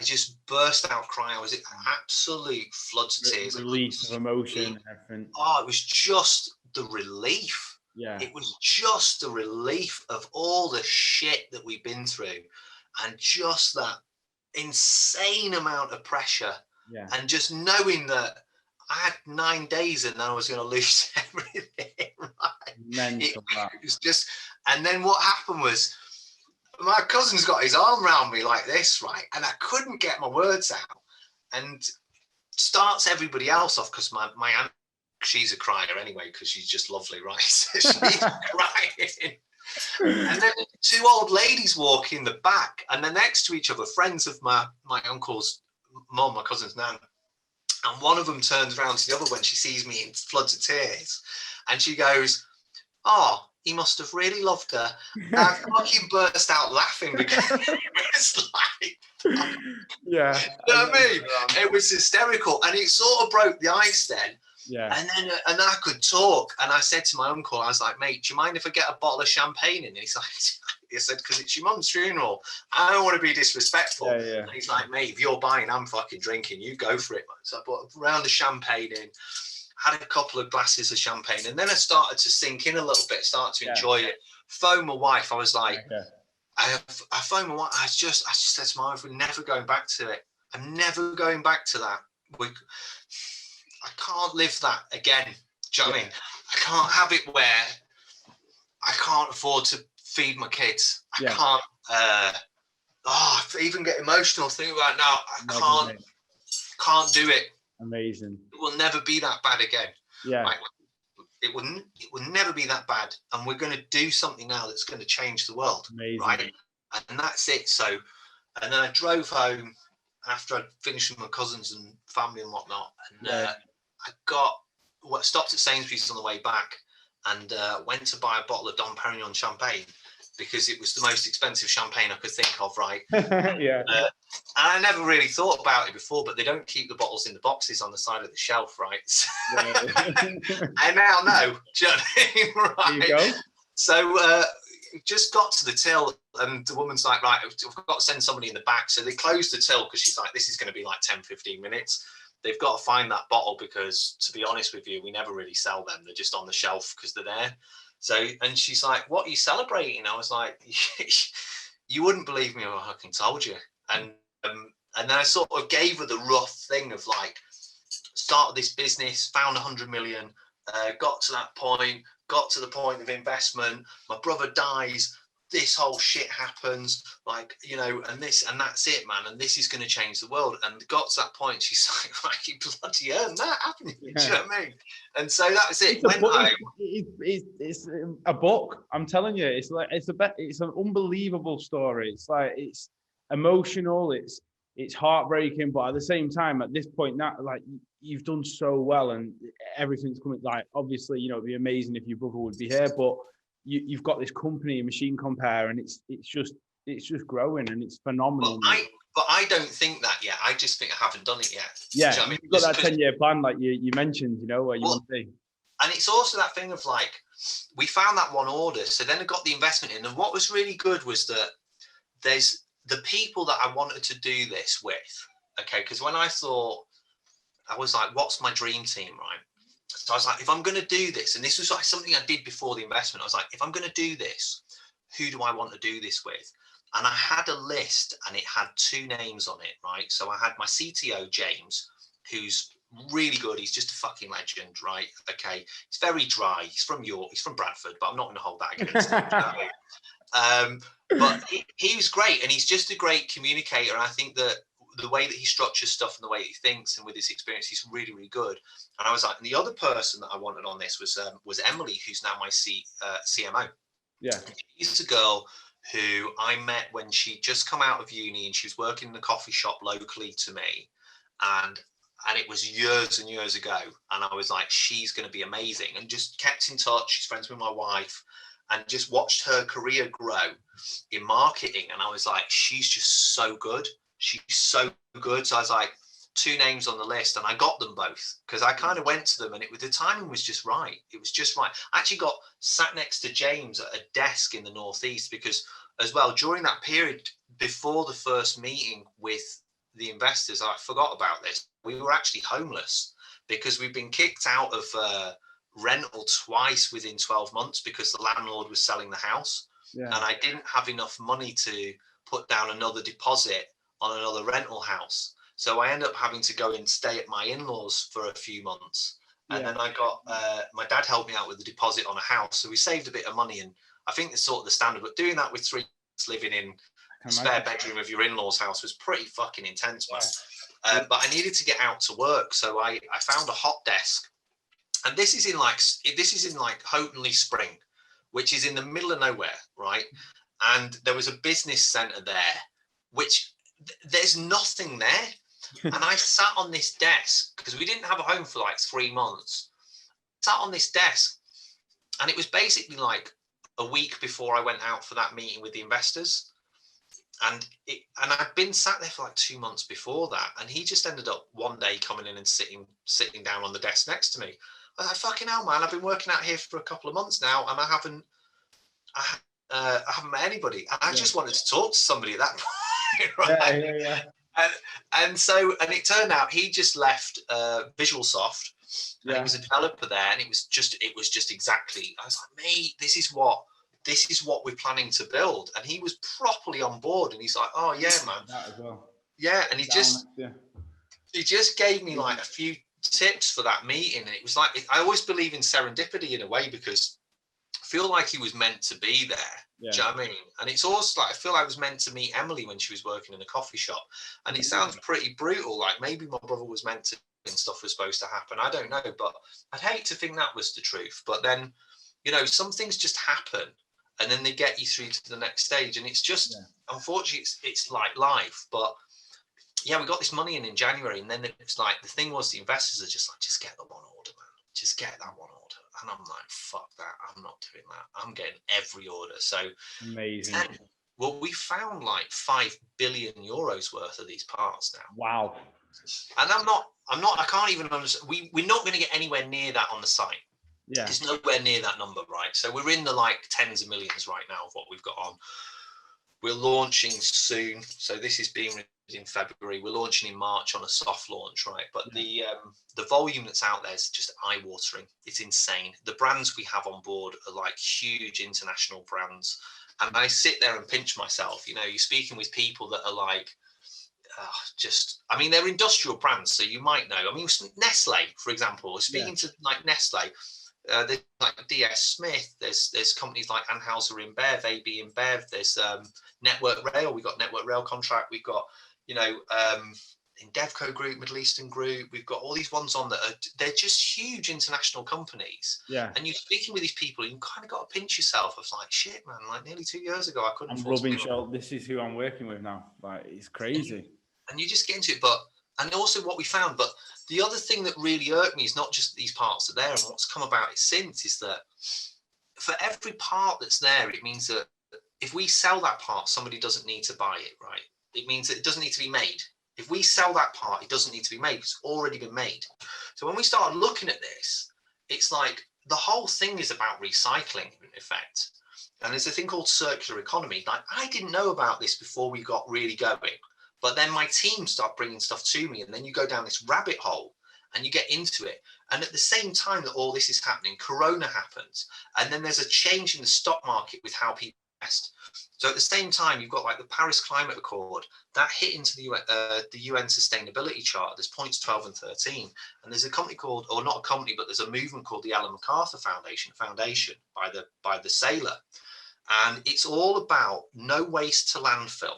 was in absolute floods of tears. Release of emotion. Oh, it was just the relief. Yeah. It was just the relief of all the shit that we've been through, and just that insane amount of pressure. Yeah. And just knowing that I had 9 days and then I was going to lose everything. Right? It was just, and then what happened was, my cousin's got his arm around me like this, right? And I couldn't get my words out, and starts everybody else off, because my aunt, she's a crier anyway, because she's just lovely, right? So she's crying. And then 2 old ladies walk in the back, and they're next to each other, friends of my uncle's mum, my cousin's nan. And one of them turns around to the other when she sees me in floods of tears, and she goes, oh, he must have really loved her. And I fucking burst out laughing, because it's like, yeah, you know what I mean? It was hysterical, and it sort of broke the ice then. Yeah. And then I could talk, and I said to my uncle, I was like, mate, do you mind if I get a bottle of champagne in? And he's like, he said, because it's your mum's funeral. I don't want to be disrespectful. Yeah. And he's like, mate, if you're buying, I'm fucking drinking. You go for it, man. So I bought a round of champagne in, had a couple of glasses of champagne, and then I started to sink in a little bit, started to enjoy it. Phoned my wife. I was like, I phoned my wife. I just said to my wife, we're never going back to it. I'm never going back to that. I can't live that again. Do you know what I mean? I can't have it where I can't afford to feed my kids. I Yeah. can't. I even get emotional thinking about it now. I can't do it. Amazing. It will never be that bad again. Yeah. Right? It will never be that bad, and we're going to do something now that's going to change the world. Amazing. Right? And that's it. So, and then I drove home after I'd finished with my cousins and family and whatnot, and I stopped at Sainsbury's on the way back, and went to buy a bottle of Dom Perignon champagne, because it was the most expensive champagne I could think of, right? Yeah. And I never really thought about it before, but they don't keep the bottles in the boxes on the side of the shelf, right? So, I now know. Do you know what I mean? Right. There you go. So just got to the till, and the woman's like, right, I've got to send somebody in the back. So they closed the till because she's like, this is going to be like 10, 15 minutes. They've got to find that bottle because, to be honest with you, we never really sell them. They're just on the shelf because they're there. So, and she's like, what are you celebrating? I was like, you wouldn't believe me if I fucking told you. And then I sort of gave her the rough thing of like, started this business, found 100 million, got to that point, got to the point of investment. My brother dies. This whole shit happens, like, you know, and that's it, man. And this is going to change the world. And got to that point, she's like, you bloody earned that, haven't you? Do you know what I mean? And so that was it. It's a book. I'm telling you, it's an unbelievable story. It's like, it's emotional. It's heartbreaking, but at the same time, at this point now, like, you've done so well, and everything's coming. Like, obviously, you know, it'd be amazing if your brother would be here, but you've got this company, MachineCompare, and it's just growing, and it's phenomenal. But I don't think that yet. I just think I haven't done it yet. Yeah, you know what I mean? You've got that 10-year plan, like you mentioned, you know, where you want to be. And it's also that thing of like, we found that one order, so then I got the investment in. And what was really good was that there's the people that I wanted to do this with. Okay, because when I thought, I was like, what's my dream team, right? So I was like, if I'm going to do this, and this was like something I did before the investment, I was like, if I'm going to do this, who do I want to do this with? And I had a list, and it had 2 names on it, right? So I had my CTO, James, who's really good. He's just a fucking legend, right? Okay. He's very dry. He's from York. He's from Bradford, but I'm not going to hold that against him. But he was great, and he's just a great communicator. And I think that the way that he structures stuff and the way he thinks, and with his experience, he's really, really good. And I was like, and the other person that I wanted on this was Emily, who's now my CMO. Yeah. She's a girl who I met when she just come out of uni, and she was working in a coffee shop locally to me. And it was years and years ago. And I was like, she's going to be amazing. And just kept in touch. She's friends with my wife, and just watched her career grow in marketing. And I was like, she's just so good. She's so good. So I was like, 2 names on the list, and I got them both because I kind of went to them, and the timing was just right. It was just right. I actually got sat next to James at a desk in the Northeast because, as well, during that period before the first meeting with the investors, I forgot about this. We were actually homeless because we'd been kicked out of rental twice within 12 months because the landlord was selling the house. Yeah. And I didn't have enough money to put down another deposit on another rental house. So I ended up having to go and stay at my in-laws for a few months. And then I got, my dad helped me out with the deposit on a house. So we saved a bit of money. And I think it's sort of the standard, but doing that with 3 months living in a spare bedroom of your in-laws house was pretty fucking intense, man. But I needed to get out to work. So I found a hot desk. And this is in like Houghtonleigh Spring, which is in the middle of nowhere, right? And there was a business centre there, which there's nothing there. And I sat on this desk because we didn't have a home for like 3 months. Sat on this desk, and it was basically like a week before I went out for that meeting with the investors. And I'd been sat there for like 2 months before that. And he just ended up one day coming in and sitting down on the desk next to me. I was like, fucking hell, man, I've been working out here for a couple of months now, and I haven't met anybody. And I just wanted to talk to somebody at that point, right? Yeah. And it turned out he just left VisualSoft, and he was a developer there, and it was just exactly. I was like, mate, this is what we're planning to build, and he was properly on board, and he's like, oh yeah, man, that as well. Yeah, and he just gave me like a few tips for that meeting, and it was like, I always believe in serendipity in a way, because feel like he was meant to be there. Yeah. Do you know what I mean? And it's also like, I feel like I was meant to meet Emily when she was working in a coffee shop. And it sounds pretty brutal. Like maybe my brother was meant to and stuff was supposed to happen. I don't know, but I'd hate to think that was the truth. But then, you know, some things just happen and then they get you through to the next stage. And it's just, unfortunately, it's like life. But yeah, we got this money in January. And then it's like, the thing was, the investors are just like, just get the one order, man. Just get that one order. And I'm like, fuck that. I'm not doing that. I'm getting every order. So amazing. Well, we found like 5 billion euros worth of these parts now. Wow. And I can't even understand. We're not going to get anywhere near that on the site. Yeah. It's nowhere near that number, right? So we're in the like tens of millions right now of what we've got on. We're launching soon. So this is being in February. We're launching in March on a soft launch, right? But the volume that's out there is just eye-watering. It's insane. The brands we have on board are like huge international brands. And I sit there and pinch myself. You know, you're speaking with people that are like, I mean, they're industrial brands, so you might know. I mean, Nestle, for example, speaking to like Nestle, there's like DS Smith, there's companies like Anheuser InBev, AB InBev, there's Network Rail, we've got Network Rail contract, we've got, you know, Indevco Group, Middle Eastern Group, we've got all these ones on that they're just huge international companies. Yeah. And you're speaking with these people, you kind of got to pinch yourself of like, shit, man, like nearly 2 years ago, I couldn't. I'm rubbing shoulders. This is who I'm working with now. Like, it's crazy. And you just get into it, and also what we found, but the other thing that really irked me is not just these parts are there, and what's come about it since is that for every part that's there, it means that if we sell that part, somebody doesn't need to buy it, right? It means that it doesn't need to be made. If we sell that part, it doesn't need to be made. It's already been made. So when we started looking at this, it's like the whole thing is about recycling in effect. And there's a thing called circular economy. Like, I didn't know about this before we got really going. But then my team start bringing stuff to me, and then you go down this rabbit hole and you get into it. And at the same time that all this is happening, Corona happens. And then there's a change in the stock market with how people invest. So at the same time, you've got like the Paris Climate Accord that hit into the UN Sustainability Charter. There's points 12 and 13. And there's a company called, or not a company, but there's a movement called the Ellen MacArthur Foundation by the sailor. And it's all about no waste to landfill.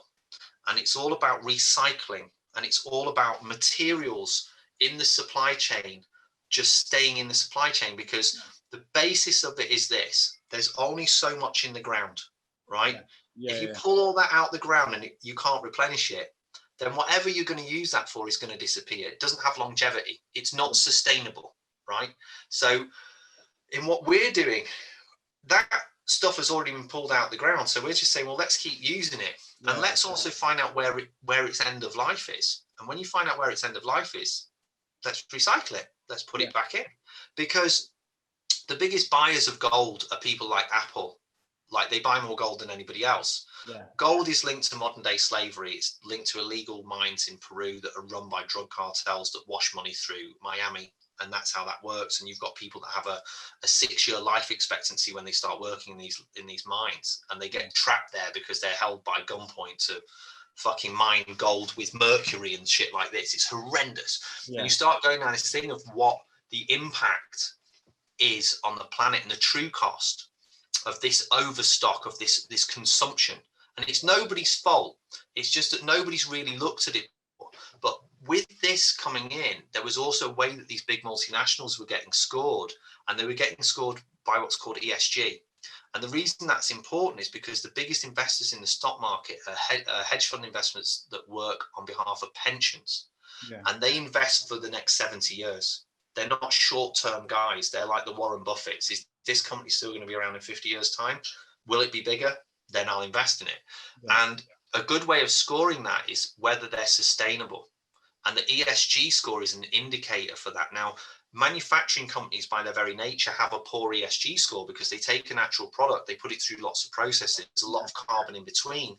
And it's all about recycling, and it's all about materials in the supply chain, just staying in the supply chain, because the basis of it is this: there's only so much in the ground, right? If you pull all that out the ground and you can't replenish it, then whatever you're going to use that for is going to disappear. It doesn't have longevity. It's not sustainable, right? So in what we're doing, that stuff has already been pulled out the ground. So we're just saying, well, let's keep using it. And let's also find out where its end of life is. And when you find out where its end of life is, let's recycle it. Let's put it back in. Because the biggest buyers of gold are people like Apple. Like, they buy more gold than anybody else. Gold is linked to modern day slavery. It's linked to illegal mines in Peru that are run by drug cartels that wash money through Miami. And that's how that works. And you've got people that have a 6-year life expectancy when they start working in these mines, and they get trapped there because they're held by gunpoint to fucking mine gold with mercury and shit like this. It's horrendous. And you start going down this thing of what the impact is on the planet and the true cost of this overstock, of this consumption. And it's nobody's fault. It's just that nobody's really looked at it before. But with this coming in, there was also a way that these big multinationals were getting scored, and they were getting scored by what's called ESG. And the reason that's important is because the biggest investors in the stock market are hedge fund investments that work on behalf of pensions. And they invest for the next 70 years. They're not short-term guys. They're like the Warren Buffetts. Is this company still going to be around in 50 years' time? Will it be bigger? Then I'll invest in it. And a good way of scoring that is whether they're sustainable. And the ESG score is an indicator for that. Now, manufacturing companies by their very nature have a poor ESG score because they take a natural product, they put it through lots of processes, there's a lot of carbon in between.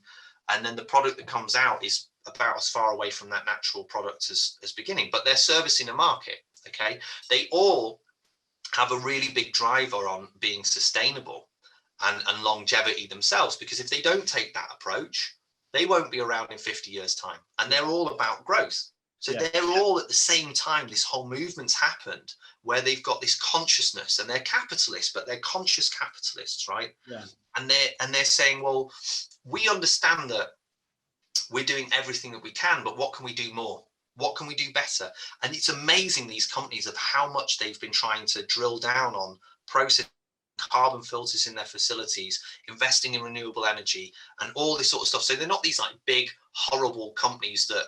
And then the product that comes out is about as far away from that natural product as beginning, but they're servicing a market, okay? They all have a really big driver on being sustainable and longevity themselves, because if they don't take that approach, they won't be around in 50 years' time. And they're all about growth. So they're all at the same time, this whole movement's happened where they've got this consciousness, and they're capitalists, but they're conscious capitalists, right? Yeah. And they're saying, well, we understand that we're doing everything that we can, but what can we do more? What can we do better? And it's amazing, these companies, of how much they've been trying to drill down on process carbon filters in their facilities, investing in renewable energy and all this sort of stuff. So they're not these like big, horrible companies that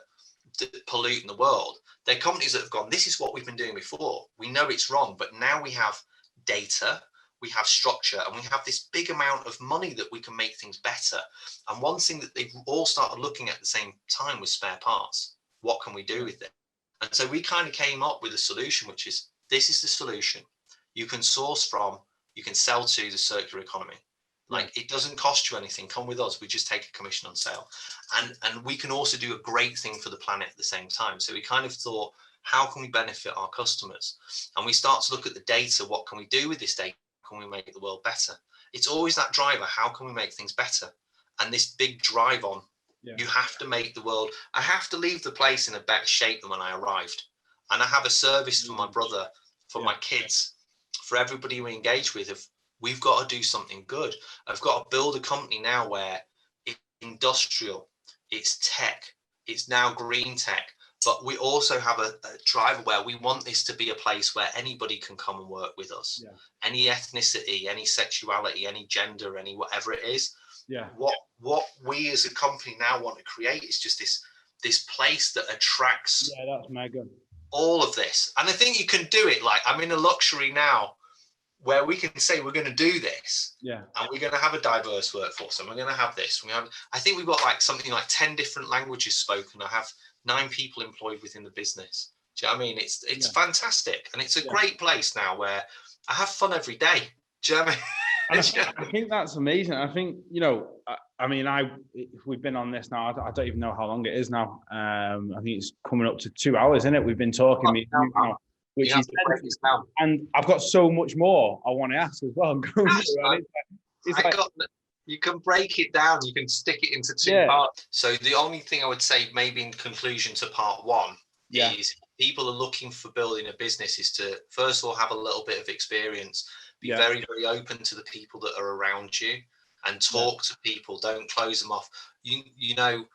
pollute in the world. They're companies that have gone, this is what we've been doing before. We know it's wrong, but now we have data, we have structure, and we have this big amount of money that we can make things better. And one thing that they've all started looking at the same time was spare parts. What can we do with it? And so we kind of came up with a solution, which is, this is the solution. You can source from, you can sell to the circular economy. Like, it doesn't cost you anything. Come with us. We just take a commission on sale. And we can also do a great thing for the planet at the same time. So we kind of thought, how can we benefit our customers? And we start to look at the data. What can we do with this data? How can we make the world better? It's always that driver. How can we make things better? And this big drive on, you have to make the world, I have to leave the place in a better shape than when I arrived. And I have a service for my brother, for my kids, for everybody we engage with, of we've got to do something good. I've got to build a company now where it's industrial, it's tech, it's now green tech, but we also have a driver where we want this to be a place where anybody can come and work with us. Any ethnicity, any sexuality, any gender, any whatever it is. What we as a company now want to create is just this place that attracts that's mega. all of this. And I think you can do it. Like, I'm in a luxury now where we can say we're going to do this, and we're going to have a diverse workforce, and we're going to have this. I think we've got like something like 10 different languages spoken. I have 9 people employed within the business. Do you know what I mean? It's fantastic, and it's a great place now where I have fun every day. Do you know what I mean? I think that's amazing. I think, we've been on this now. I don't even know how long it is now. I think it's coming up to 2 hours, isn't it? We've been talking now. Which is, and I've got so much more I want to ask as well. You can break it down. You can stick it into 2 parts. So the only thing I would say, maybe in conclusion to part 1, is people are looking for building a business is to first of all have a little bit of experience. Be very, very open to the people that are around you, and talk to people. Don't close them off. You know,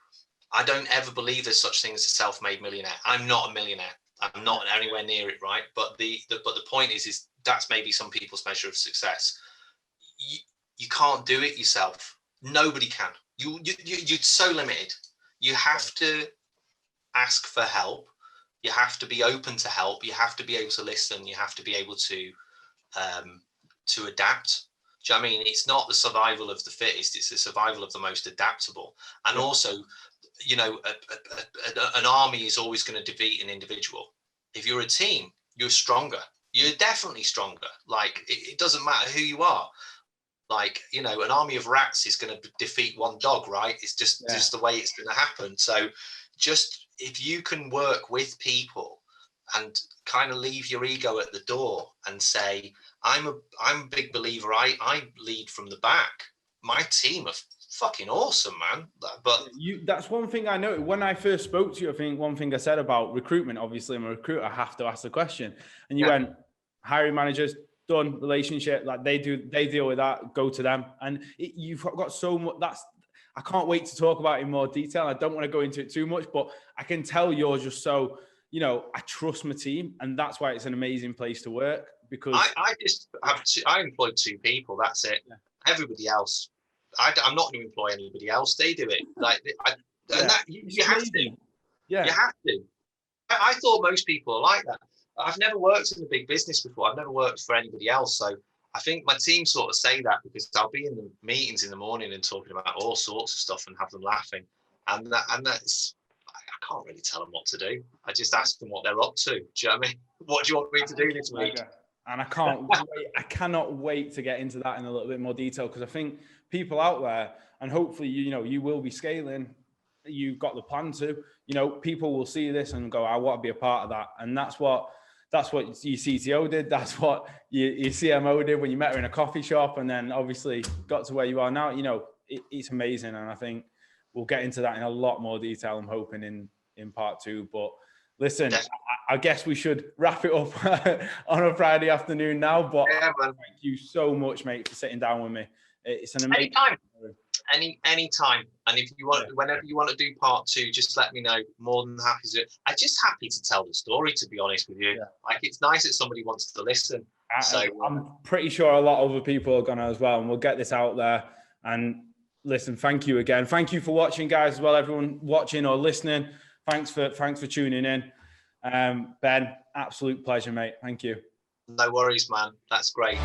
I don't ever believe there's such thing as a self-made millionaire. I'm not a millionaire. I'm not anywhere near it, right? But the point is that's maybe some people's measure of success. You can't do it yourself. Nobody can. You're so limited. You have to ask for help. You have to be open to help. You have to be able to listen. You have to be able to adapt. Do you know what I mean? It's not the survival of the fittest. It's the survival of the most adaptable. And also, you know, an army is always going to defeat an individual. If you're a team, you're stronger. You're definitely stronger. Like, it doesn't matter who you are. Like, you know, an army of rats is going to defeat one dog, right? It's just the way it's going to happen. So just if you can work with people and kind of leave your ego at the door and say, I'm a big believer. I lead from the back. My team are fucking awesome, man. But that's one thing I know. When I first spoke to you, I think one thing I said about recruitment, obviously I'm a recruiter, I have to ask the question. And you went, hiring managers, done, relationship, like they deal with that, go to them. And you've got so much, I can't wait to talk about it in more detail. I don't want to go into it too much, but I can tell you're just so, you know, I trust my team, and that's why it's an amazing place to work. Because I employed 2 people. That's it. Everybody else, I'm not going to employ anybody else. They do it. Like, and that you have to. Yeah, you have to. I thought most people are like that. I've never worked in a big business before. I've never worked for anybody else. So I think my team sort of say that because I'll be in the meetings in the morning and talking about all sorts of stuff and have them laughing. And that's, I can't really tell them what to do. I just ask them what they're up to. Do you know what I mean? What do you want me to do this week? And I cannot wait to get into that in a little bit more detail, because I think people out there, and hopefully, you know, you will be scaling, you've got the plan to, you know, people will see this and go, I want to be a part of that. And that's what your CTO did. That's what your CMO did when you met her in a coffee shop, and then obviously got to where you are now. You know, it's amazing. And I think we'll get into that in a lot more detail, I'm hoping, in part 2. But listen, I guess we should wrap it up on a Friday afternoon now, but thank you so much, mate, for sitting down with me. It's an amazing... Anytime. And if you want, whenever you want to do part 2, just let me know. More than happy to. I'm just happy to tell the story, to be honest with you. Yeah. Like, it's nice that somebody wants to listen. So I'm pretty sure a lot of other people are going to as well, and we'll get this out there. And listen, thank you again. Thank you for watching, guys, as well. Everyone watching or listening, thanks for tuning in. Ben, absolute pleasure, mate. Thank you. No worries, man. That's great.